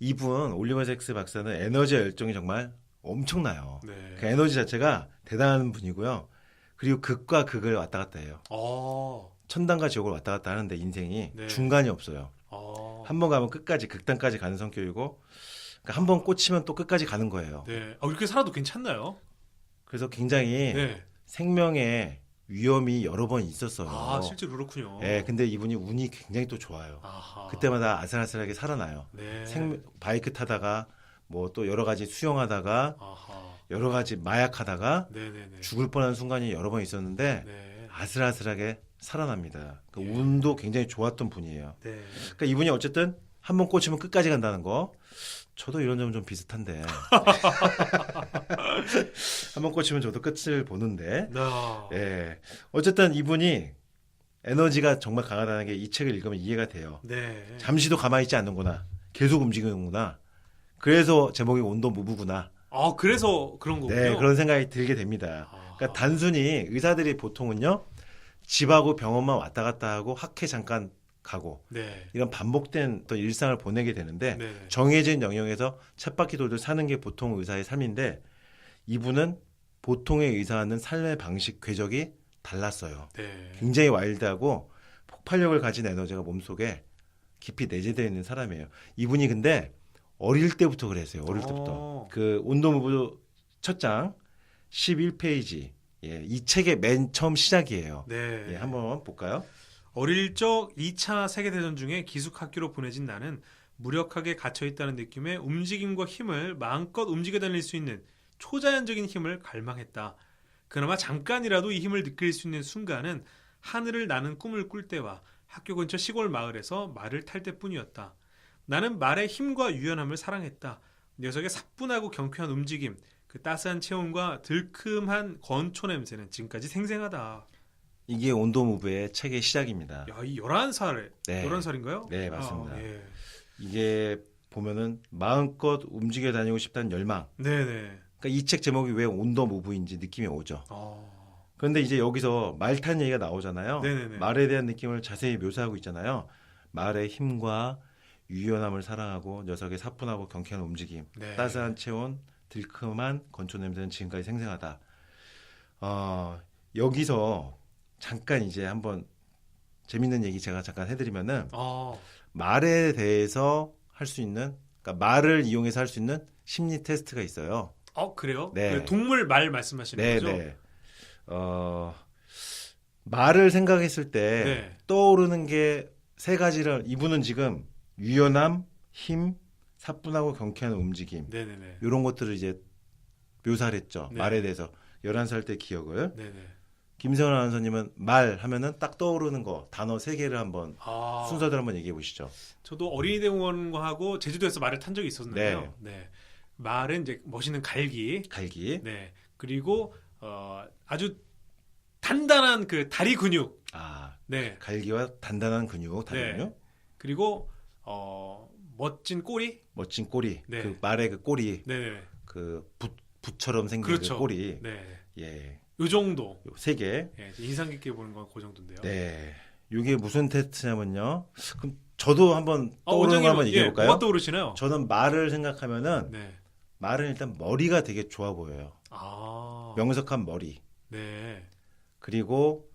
이분 올리버 섹스 박사는 에너지와 열정이 정말 엄청나요. 네. 그 에너지 자체가 대단한 분이고요. 그리고 극과 극을 왔다 갔다 해요. 천당과 지옥을 왔다 갔다 하는데 인생이 네. 중간이 없어요. 아. 한 번 가면 끝까지 극단까지 가는 성격이고 그러니까 한번 꽂히면 또 끝까지 가는 거예요. 네. 이렇게 살아도 괜찮나요? 그래서 굉장히 네. 생명에 위험이 여러 번 있었어요. 아, 실제로 그렇군요. 예, 근데 이분이 운이 굉장히 또 좋아요. 아하. 그때마다 아슬아슬하게 살아나요. 네. 바이크 타다가 뭐 또 여러 가지 수영하다가 아하. 여러 가지 마약하다가 네네네. 죽을 뻔한 순간이 여러 번 있었는데 네. 아슬아슬하게 살아납니다. 그 예. 운도 굉장히 좋았던 분이에요. 네. 그러니까 이분이 어쨌든 한 번 꽂히면 끝까지 간다는 거. 저도 이런 점은 좀 비슷한데 한 번 꽂히면 저도 끝을 보는데 예. 어쨌든 이분이 에너지가 정말 강하다는 게 이 책을 읽으면 이해가 돼요. 네. 잠시도 가만히 있지 않는구나. 계속 움직이는구나. 그래서 제목이 온도 무브구나. 그래서 그런 거군요. 네, 그런 생각이 들게 됩니다. 그러니까 단순히 의사들이 보통은요, 집하고 병원만 왔다 갔다 하고 학회 잠깐 가고 네. 이런 반복된 또 일상을 보내게 되는데 네. 정해진 영역에서 쳇바퀴 돌듯 사는 게 보통 의사의 삶인데 이분은 보통의 의사와는 삶의 방식, 궤적이 달랐어요. 네. 굉장히 와일드하고 폭발력을 가진 에너지가 몸속에 깊이 내재되어 있는 사람이에요. 이분이 근데 어릴 때부터 그랬어요. 어릴 때부터. 그 온도무브 첫 장 11페이지. 예, 이 책의 맨 처음 시작이에요. 네. 예, 한번 볼까요? 어릴 적 2차 세계대전 중에 기숙학교로 보내진 나는 무력하게 갇혀있다는 느낌에 움직임과 힘을 마음껏 움직여 다닐 수 있는 초자연적인 힘을 갈망했다. 그나마 잠깐이라도 이 힘을 느낄 수 있는 순간은 하늘을 나는 꿈을 꿀 때와 학교 근처 시골 마을에서 말을 탈 때뿐이었다. 나는 말의 힘과 유연함을 사랑했다. 녀석의 사뿐하고 경쾌한 움직임, 그 따스한 체온과 들큼한 건초 냄새는 지금까지 생생하다. 이게 온도무브의 책의 시작입니다. 야, 이 11살에, 네. 11살인가요? 네, 맞습니다. 예. 이게 보면은 마음껏 움직여 다니고 싶다는 열망. 네네. 그러니까 이 책 제목이 왜 온도무브인지 느낌이 오죠. 그런데 이제 여기서 말 타는 얘기가 나오잖아요. 네네네. 말에 대한 느낌을 자세히 묘사하고 있잖아요. 말의 힘과 유연함을 사랑하고 녀석의 사뿐하고 경쾌한 움직임, 네. 따스한 체온, 들큼한 건초 냄새는 지금까지 생생하다. 여기서 잠깐 이제 한번 재밌는 얘기 제가 잠깐 해드리면은 말에 대해서 할 수 있는, 그러니까 말을 이용해서 할 수 있는 심리 테스트가 있어요. 그래요? 네. 동물 말 말씀하시는 네, 거죠? 네. 말을 생각했을 때 네. 떠오르는 게 세 가지를 이분은 지금 유연함, 힘, 사뿐하고 경쾌한 움직임 네네네. 이런 것들을 이제 묘사를 했죠. 네. 말에 대해서 11살 때 기억을. 네네. 김세원 아나운서님은 말 하면은 딱 떠오르는 거 단어 3개를 한번 순서대로 한번 얘기해 보시죠. 저도 어린이 대공원하고 제주도에서 말을 탄 적이 있었는데요. 네. 말은 이제 멋있는 갈기. 네. 그리고 아주 단단한 그 다리 근육. 네. 갈기와 단단한 근육, 다리 네. 근육. 그리고 멋진 꼬리. 멋진 꼬리. 네. 그 말의 그 꼬리. 네. 그 붓처럼 생긴 그렇죠. 그 꼬리. 네. 예. 요 정도. 3개. 네, 인상 깊게 보는 건 그 정도인데요. 네. 이게 무슨 테스트냐면요. 그럼 저도 한번 떠오르는 거 한번 얘기해 볼까요? 뭐가 떠오르시나요? 저는 말을 생각하면은 네. 말은 일단 머리가 되게 좋아 보여요. 명석한 머리. 네. 그리고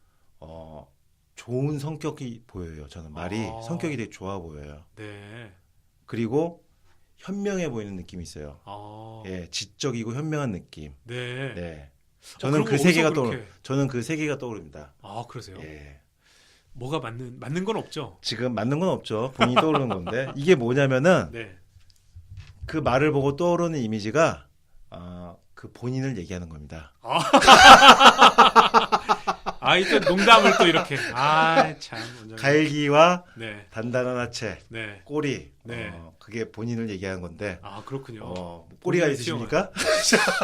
좋은 성격이 보여요. 저는 말이 성격이 되게 좋아 보여요. 네. 그리고 현명해 보이는 느낌이 있어요. 예, 지적이고 현명한 느낌. 네. 네. 저는 그 세 개가 저는 그 세 개가 떠오릅니다. 그러세요? 예. 뭐가 맞는 건 없죠? 지금 맞는 건 없죠. 본인이 떠오르는 건데 이게 뭐냐면은 네. 그 말을 보고 떠오르는 이미지가 그 본인을 얘기하는 겁니다. 또 농담을 또 이렇게. 참. 갈기와 네. 단단한 하체, 네. 꼬리. 네. 그게 본인을 얘기하는 건데. 그렇군요. 꼬리가 있으십니까?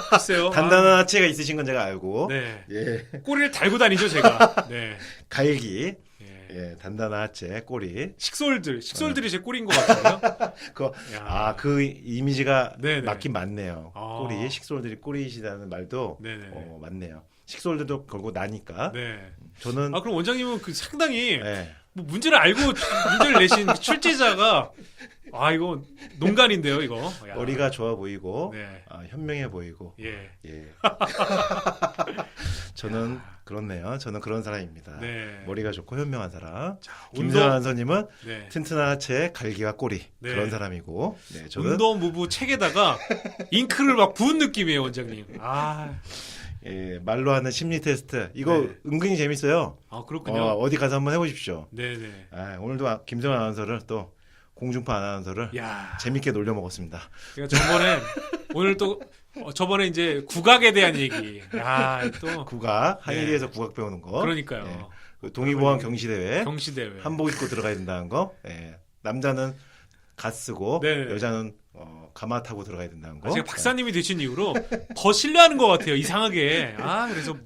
글쎄요. 단단한 하체가 있으신 건 제가 알고. 네. 예. 꼬리를 달고 다니죠, 제가. 네. 갈기. 예, 단단한 하체, 꼬리. 식솔들이 제 꼬리인 것 같아요. 그 이미지가 네네. 맞긴 맞네요. 꼬리, 식솔들이 꼬리이시다는 말도 맞네요. 식솔들도 걸고 나니까. 네. 저는 그럼 원장님은 상당히 뭐 문제를 알고 문제를 내신 출제자가 이거 농간인데요, 이거. 야. 머리가 좋아 보이고 네. 현명해 보이고. 예. 저는 그렇네요. 저는 그런 사람입니다. 네. 머리가 좋고 현명한 사람. 자, 김세환 선님은 네. 튼튼한 하체, 갈기와 꼬리 네. 그런 사람이고. 네, 저는 운동무부 책에다가 잉크를 막 부은 느낌이에요, 원장님. 말로 하는 심리 테스트 이거 네. 은근히 재밌어요. 그렇군요. 어디 가서 한번 해보십시오. 네네. 오늘도 김세환 아나운서를 또 공중파 아나운서를 재밌게 놀려 먹었습니다. 그러니까 오늘 또 저번에 이제 국악에 대한 얘기. 또 국악 하이리에서 국악 배우는 거. 그러니까요. 그 동의보안 경시대회. 경시대회. 한복 입고 들어가야 된다는 거. 남자는 갓 쓰고 네네. 여자는 가마 타고 들어가야 된다는 거. 제가 박사님이 되신 이후로 더 신뢰하는 것 같아요. 이상하게. 그래서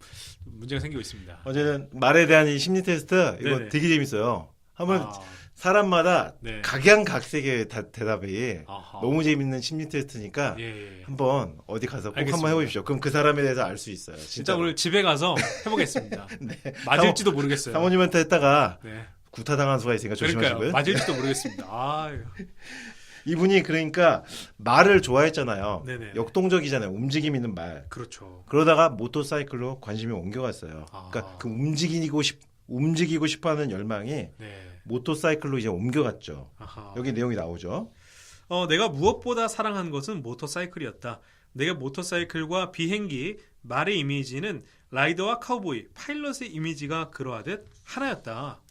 문제가 생기고 있습니다. 어제는 말에 대한 이 심리 테스트 이거 네네. 되게 재밌어요. 한번 사람마다 네. 각양각색의 대답이 아하. 너무 재밌는 심리 테스트니까 한번 어디 가서 꼭 알겠습니다. 한번 해보십시오. 그럼 그 사람에 대해서 알 수 있어요. 진짜 오늘 집에 가서 해보겠습니다. 네. 맞을지도 모르겠어요. 사모님한테 했다가 네. 구타당한 수가 있으니까 조심하시고요. 맞을지도 모르겠습니다. 이분이 그러니까 말을 좋아했잖아요. 네네. 역동적이잖아요. 움직임 있는 말. 그렇죠. 그러다가 모터사이클로 관심이 옮겨갔어요. 그러니까 그 움직이고 싶어하는 열망이 모터사이클로 이제 옮겨갔죠. 여기 내용이 나오죠. 내가 무엇보다 사랑한 것은 모터사이클이었다. 내가 모터사이클과 비행기, 말의 이미지는 라이더와 카우보이, 파일럿의 이미지가 그러하듯 하나였다.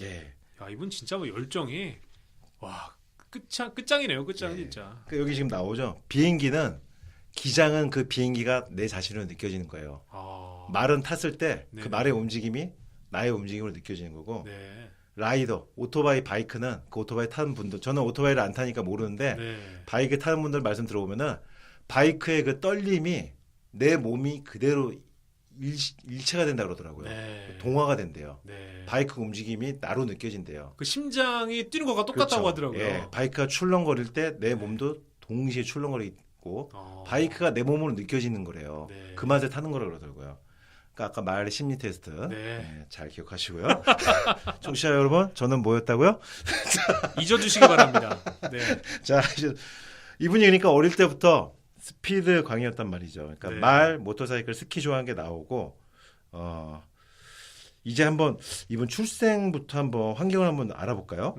야, 이분 진짜 열정이 끝장이네요. 끝장 진짜. 여기 지금 나오죠. 기장은 그 비행기가 내 자신으로 느껴지는 거예요. 말은 탔을 때 그 말의 움직임이 나의 움직임으로 느껴지는 거고. 라이더, 오토바이, 바이크는 그 오토바이 타는 분들, 저는 오토바이를 안 타니까 모르는데 바이크 타는 분들 말씀 들어보면은 바이크의 그 떨림이 내 몸이 그대로 일체가 된다 그러더라고요. 동화가 된대요. 바이크 움직임이 나로 느껴진대요. 그 심장이 뛰는 것과 똑같다고 하더라고요. 바이크가 출렁거릴 때 내 몸도 동시에 출렁거리고 바이크가 내 몸으로 느껴지는 거래요. 그 맛에 타는 거라 그러더라고요. 그러니까 아까 말의 심리 테스트 잘 기억하시고요. 청취자 여러분, 저는 뭐였다고요? 잊어주시기 바랍니다. 자, 이분이 그러니까 어릴 때부터 스피드 광이었단 말이죠. 그러니까 말, 모터사이클, 스키 좋아하는 게 나오고 이제 한번 이분 출생부터 한번 환경을 한번 알아볼까요?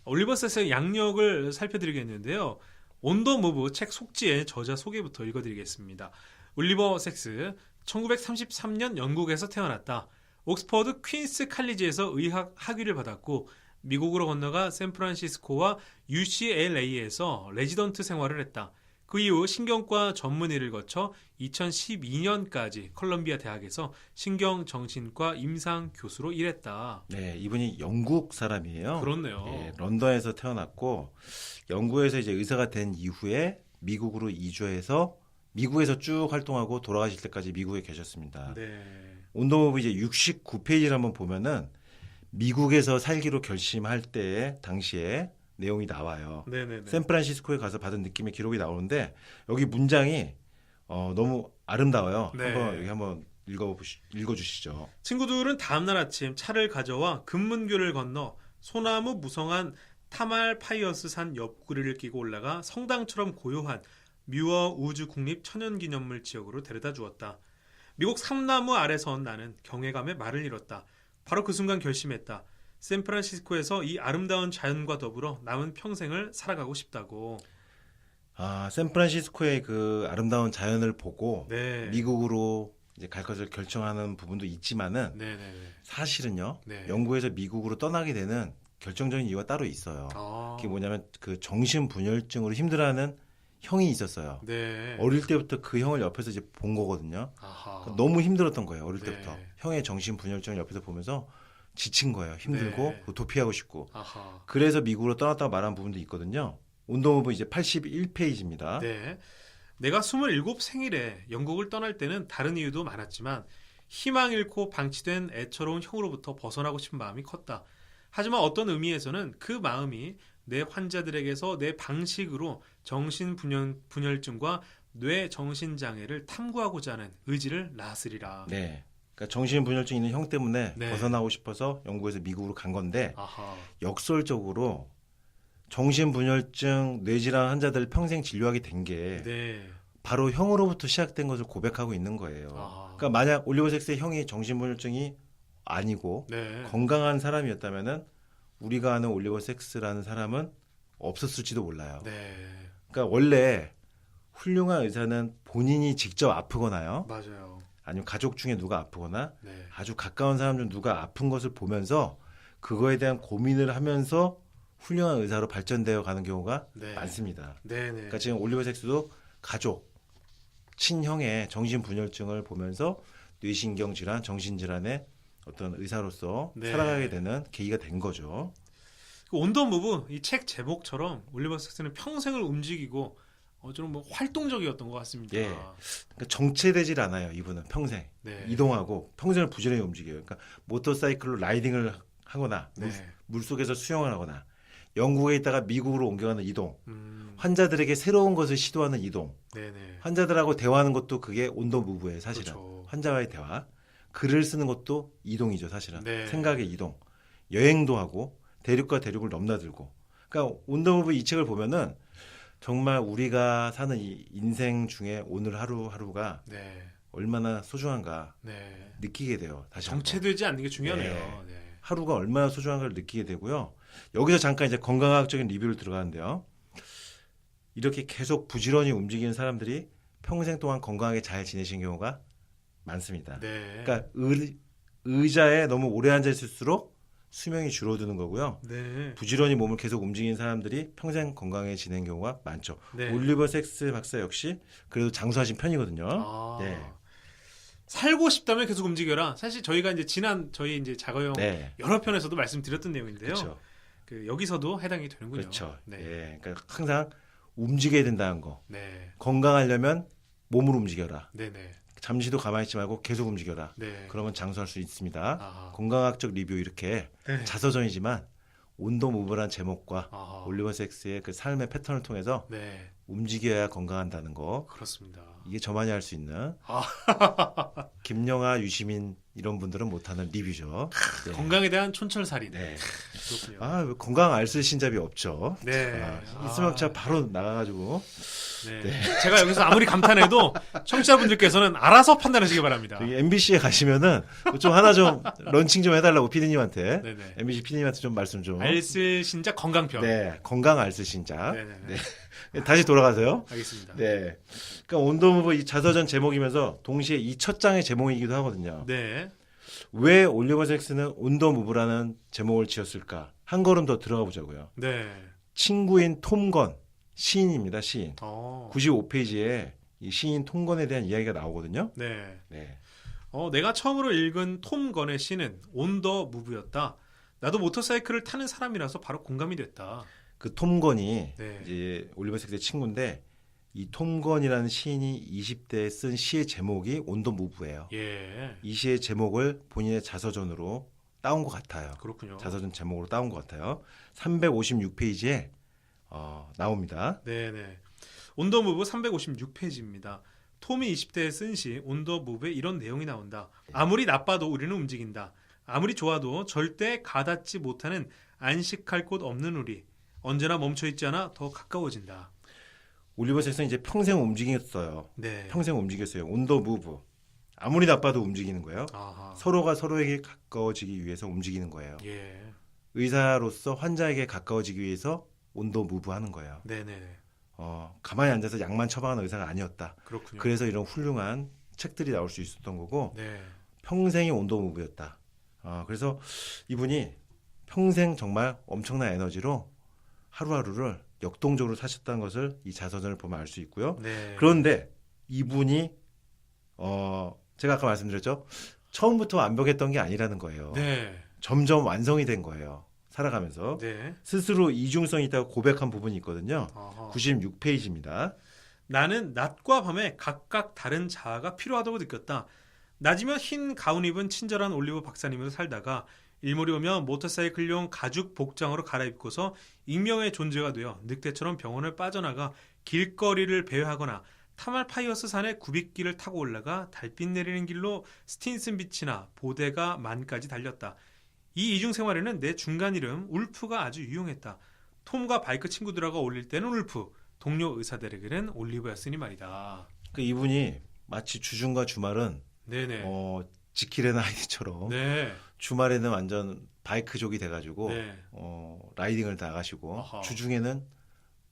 올리버셋의 양력을 살펴드리겠는데요. 온더 무브 책 속지의 저자 소개부터 읽어드리겠습니다. 올리버 섹스 1933년 영국에서 태어났다. 옥스퍼드 퀸스 칼리지에서 의학 학위를 받았고 미국으로 건너가 샌프란시스코와 UCLA에서 레지던트 생활을 했다. 그 이후 신경과 전문의를 거쳐 2012년까지 컬럼비아 대학에서 신경정신과 임상 교수로 일했다. 이분이 영국 사람이에요. 그렇네요. 런던에서 태어났고 영국에서 이제 의사가 된 이후에 미국으로 이주해서 미국에서 쭉 활동하고 돌아가실 때까지 미국에 계셨습니다. 온더무브 이제 69페이지를 한번 보면은 미국에서 살기로 결심할 때 당시에 내용이 나와요. 샌프란시스코에 가서 받은 느낌의 기록이 나오는데 여기 문장이 너무 아름다워요. 여기 한번 읽어주시죠. 친구들은 다음날 아침 차를 가져와 금문교를 건너 소나무 무성한 타말파이어스산 옆구리를 끼고 올라가 성당처럼 고요한 뮤어 우주 국립 천연기념물 지역으로 데려다 주었다. 미국 삼나무 아래 선 나는 경외감에 말을 잃었다. 바로 그 순간 결심했다. 샌프란시스코에서 이 아름다운 자연과 더불어 남은 평생을 살아가고 싶다고. 샌프란시스코의 그 아름다운 자연을 보고 미국으로 이제 갈 것을 결정하는 부분도 있지만은 사실은요. 영국에서 미국으로 떠나게 되는 결정적인 이유가 따로 있어요. 그게 뭐냐면 그 정신분열증으로 힘들어하는 형이 있었어요. 어릴 때부터 그 형을 옆에서 이제 본 거거든요. 너무 힘들었던 거예요. 어릴 때부터. 형의 정신분열증을 옆에서 보면서 지친 거예요. 힘들고 도피하고 싶고. 그래서 미국으로 떠났다고 말한 부분도 있거든요. 온더무브 이제 81페이지입니다. 내가 27 생일에 영국을 떠날 때는 다른 이유도 많았지만 희망 잃고 방치된 애처로운 형으로부터 벗어나고 싶은 마음이 컸다. 하지만 어떤 의미에서는 그 마음이 내 환자들에게서 내 방식으로 정신분열증과 뇌정신장애를 탐구하고자 하는 의지를 낳았으리라. 그러니까 정신분열증 있는 형 때문에 네. 벗어나고 싶어서 영국에서 미국으로 간 건데 아하. 역설적으로 정신분열증 뇌질환 환자들 평생 진료하게 된 게 네. 바로 형으로부터 시작된 것을 고백하고 있는 거예요. 아하. 그러니까 만약 올리버 섹스의 형이 정신분열증이 아니고 네. 건강한 사람이었다면은 우리가 아는 올리버 섹스라는 사람은 없었을지도 몰라요. 네. 그러니까 원래 훌륭한 의사는 본인이 직접 아프거나요. 맞아요. 아니면 가족 중에 누가 아프거나 네. 아주 가까운 사람 중 누가 아픈 것을 보면서 그거에 대한 고민을 하면서 훌륭한 의사로 발전되어 가는 경우가 네. 많습니다. 네. 네. 그러니까 지금 올리버 섹스도 가족, 친형의 정신분열증을 보면서 뇌신경 질환, 정신질환의 어떤 의사로서 네. 살아가게 되는 계기가 된 거죠. 온더 무브 이 책 제목처럼 올리버 섹스는 평생을 움직이고 좀 뭐 활동적이었던 것 같습니다. 예. 그러니까 정체되질 않아요. 이분은 평생 네. 이동하고 평생을 부지런히 움직여요. 그러니까 모터사이클로 라이딩을 하거나 네. 물속에서 수영을 하거나 영국에 있다가 미국으로 옮겨가는 이동, 음. 환자들에게 새로운 것을 시도하는 이동, 네네. 환자들하고 대화하는 것도 그게 온더 무브예요. 사실은 그렇죠. 환자와의 대화, 글을 쓰는 것도 이동이죠. 사실은 네. 생각의 이동, 여행도 하고 대륙과 대륙을 넘나들고. 그러니까 온더 무브 이 책을 보면은 정말 우리가 사는 이 인생 중에 오늘 하루하루가 네. 얼마나 소중한가 네. 느끼게 돼요. 다시 한번. 정체되지 않는 게 중요하네요. 네. 하루가 얼마나 소중한가를 느끼게 되고요. 여기서 잠깐 이제 건강학적인 리뷰를 들어가는데요. 이렇게 계속 부지런히 움직이는 사람들이 평생 동안 건강하게 잘 지내신 경우가 많습니다. 네. 그러니까 의자에 너무 오래 앉아 있을수록 수명이 줄어드는 거고요. 네. 부지런히 몸을 계속 움직이는 사람들이 평생 건강하게 지내는 경우가 많죠. 네. 올리버 섹스 박사 역시 그래도 장수하신 편이거든요. 아. 네. 살고 싶다면 계속 움직여라. 사실 저희가 이제 저희 이제 자가용 네. 여러 편에서도 말씀드렸던 내용인데요. 그렇죠. 여기서도 해당이 되는군요. 그렇죠. 네. 예. 그러니까 항상 움직여야 된다는 거. 네. 건강하려면 몸을 움직여라. 네네. 잠시도 가만히 있지 말고 계속 움직여라. 네. 그러면 장수할 수 있습니다. 아하. 건강학적 리뷰 이렇게 네. 자서전이지만 온도 무브란 제목과 아하. 올리버 섹스의 그 삶의 패턴을 통해서 네. 움직여야 건강한다는 거. 그렇습니다. 이게 저만이 할 수 있는 아. 김영하, 유시민 이런 분들은 못하는 리뷰죠. 네. 건강에 대한 촌철살인. 네. 그렇군요. 아, 왜 건강 알쓸 신잡이 없죠. 네. 있으면 제가 바로 나가가지고. 네. 제가 여기서 아무리 감탄해도 청취자분들께서는 알아서 판단하시기 바랍니다. 저기 MBC에 가시면은 좀 하나 좀 런칭 좀 해달라고 피디님한테. 네네. MBC 피디님한테 좀 말씀 좀. 알쓸 신작 건강편. 네, 건강 알쓸 신작. 네네. 네. 다시 돌아가세요. 알겠습니다. 네. 그러니까 온더 무브 이 자서전 제목이면서 동시에 이 첫 장의 제목이기도 하거든요. 네. 왜 올리버 섹스는 온더 무브라는 제목을 지었을까? 한 걸음 더 들어가 보자고요. 네. 친구인 톰건 시인입니다. 시인. 95페이지에 이 시인 톰건에 대한 이야기가 나오거든요. 네. 네. 내가 처음으로 읽은 톰 건의 시는 온 더 무브였다. 나도 모터사이클을 타는 사람이라서 바로 공감이 됐다. 그 톰건이 네. 이제 올리버 섹스의 친구인데 이 톰건이라는 시인이 20대에 쓴 시의 제목이 온 더 무브예요. 예. 이 시의 제목을 본인의 자서전으로 따온 것 같아요. 그렇군요. 자서전 제목으로 따온 것 같아요. 356페이지에 나옵니다. 네네. 온 더 무브 356페이지입니다. 톰이 20대에 쓴 시 온 더 무브에 이런 내용이 나온다. 아무리 나빠도 우리는 움직인다. 아무리 좋아도 절대 가닿지 못하는 안식할 곳 없는 우리. 언제나 멈춰있지 않아 더 가까워진다. 올리버 섹스는 이제 평생 움직였어요. 네. 평생 움직였어요. 온 더 무브. 아무리 나빠도 움직이는 거예요. 아하. 서로가 서로에게 가까워지기 위해서 움직이는 거예요. 예. 의사로서 환자에게 가까워지기 위해서 온 더 무브 하는 거예요. 네네. 가만히 앉아서 약만 처방하는 의사가 아니었다. 그렇군요. 그래서 이런 훌륭한 책들이 나올 수 있었던 거고 네. 평생이 온 더 무브였다. 그래서 이분이 평생 정말 엄청난 에너지로 하루하루를 역동적으로 사셨다는 것을 이 자서전을 보면 알 수 있고요. 네. 그런데 이분이 제가 아까 말씀드렸죠. 처음부터 완벽했던 게 아니라는 거예요. 네. 점점 완성이 된 거예요. 살아가면서. 네. 스스로 이중성이 있다고 고백한 부분이 있거든요. 아하. 96페이지입니다. 나는 낮과 밤에 각각 다른 자아가 필요하다고 느꼈다. 낮이면 흰 가운 입은 친절한 올리버 박사님으로 살다가 일몰이 오면 모터사이클용 가죽 복장으로 갈아입고서 익명의 존재가 되어 늑대처럼 병원을 빠져나가 길거리를 배회하거나 타말파이어스 산의 구빅길을 타고 올라가 달빛 내리는 길로 스틴슨 비치나 보데가 만까지 달렸다. 이 이중 생활에는 내 중간 이름 울프가 아주 유용했다. 톰과 바이크 친구들하고 올릴 때는 울프, 동료 의사들에게는 올리버였으니 말이다. 그 이분이 마치 주중과 주말은 네네. 지킬의 아이디처럼 네. 주말에는 완전 바이크족이 돼가지고 네. 라이딩을 나가시고 아하. 주중에는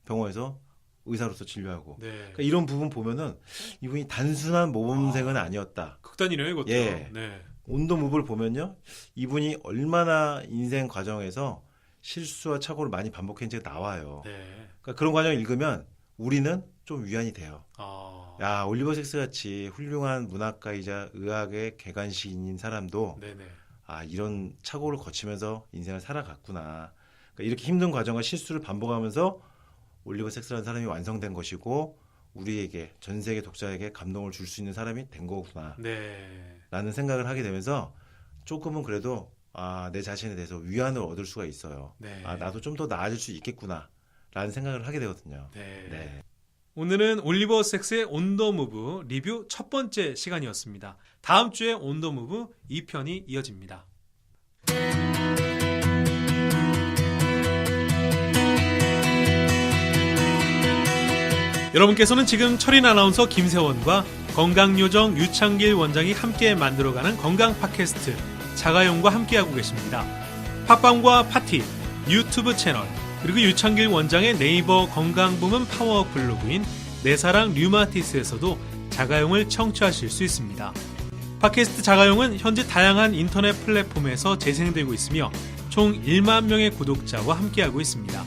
병원에서 의사로서 진료하고 네. 그러니까 이런 부분 보면은 이분이 단순한 모범생은 아니었다. 극단이네요, 이것도. 예. 네. 온도무브를 보면요, 이분이 얼마나 인생 과정에서 실수와 착오를 많이 반복했는지가 나와요. 네. 그러니까 그런 과정을 읽으면 우리는 좀 위안이 돼요. 아. 야, 올리버 섹스 같이 훌륭한 문학가이자 의학의 개관식인인 사람도 네네. 아, 이런 착오를 거치면서 인생을 살아갔구나. 그러니까 이렇게 힘든 과정과 실수를 반복하면서 올리버 섹스라는 사람이 완성된 것이고 우리에게 전 세계 독자에게 감동을 줄 수 있는 사람이 된 거구나. 네. 라는 생각을 하게 되면서 조금은 그래도 내 자신에 대해서 위안을 얻을 수가 있어요. 네. 나도 좀 더 나아질 수 있겠구나. 라는 생각을 하게 되거든요. 네. 네. 오늘은 올리버 섹스의 온 더 무브 리뷰 첫 번째 시간이었습니다. 다음 주에 온 더 무브 2편이 이어집니다. 여러분께서는 지금 철인 아나운서 김세원과 건강요정 유창길 원장이 함께 만들어가는 건강 팟캐스트 자가용과 함께하고 계십니다. 팟빵과 파티, 유튜브 채널, 그리고 유창길 원장의 네이버 건강부문 파워 블로그인 내 사랑 류마티스에서도 자가용을 청취하실 수 있습니다. 팟캐스트 자가용은 현재 다양한 인터넷 플랫폼에서 재생되고 있으며 총 1만 명의 구독자와 함께하고 있습니다.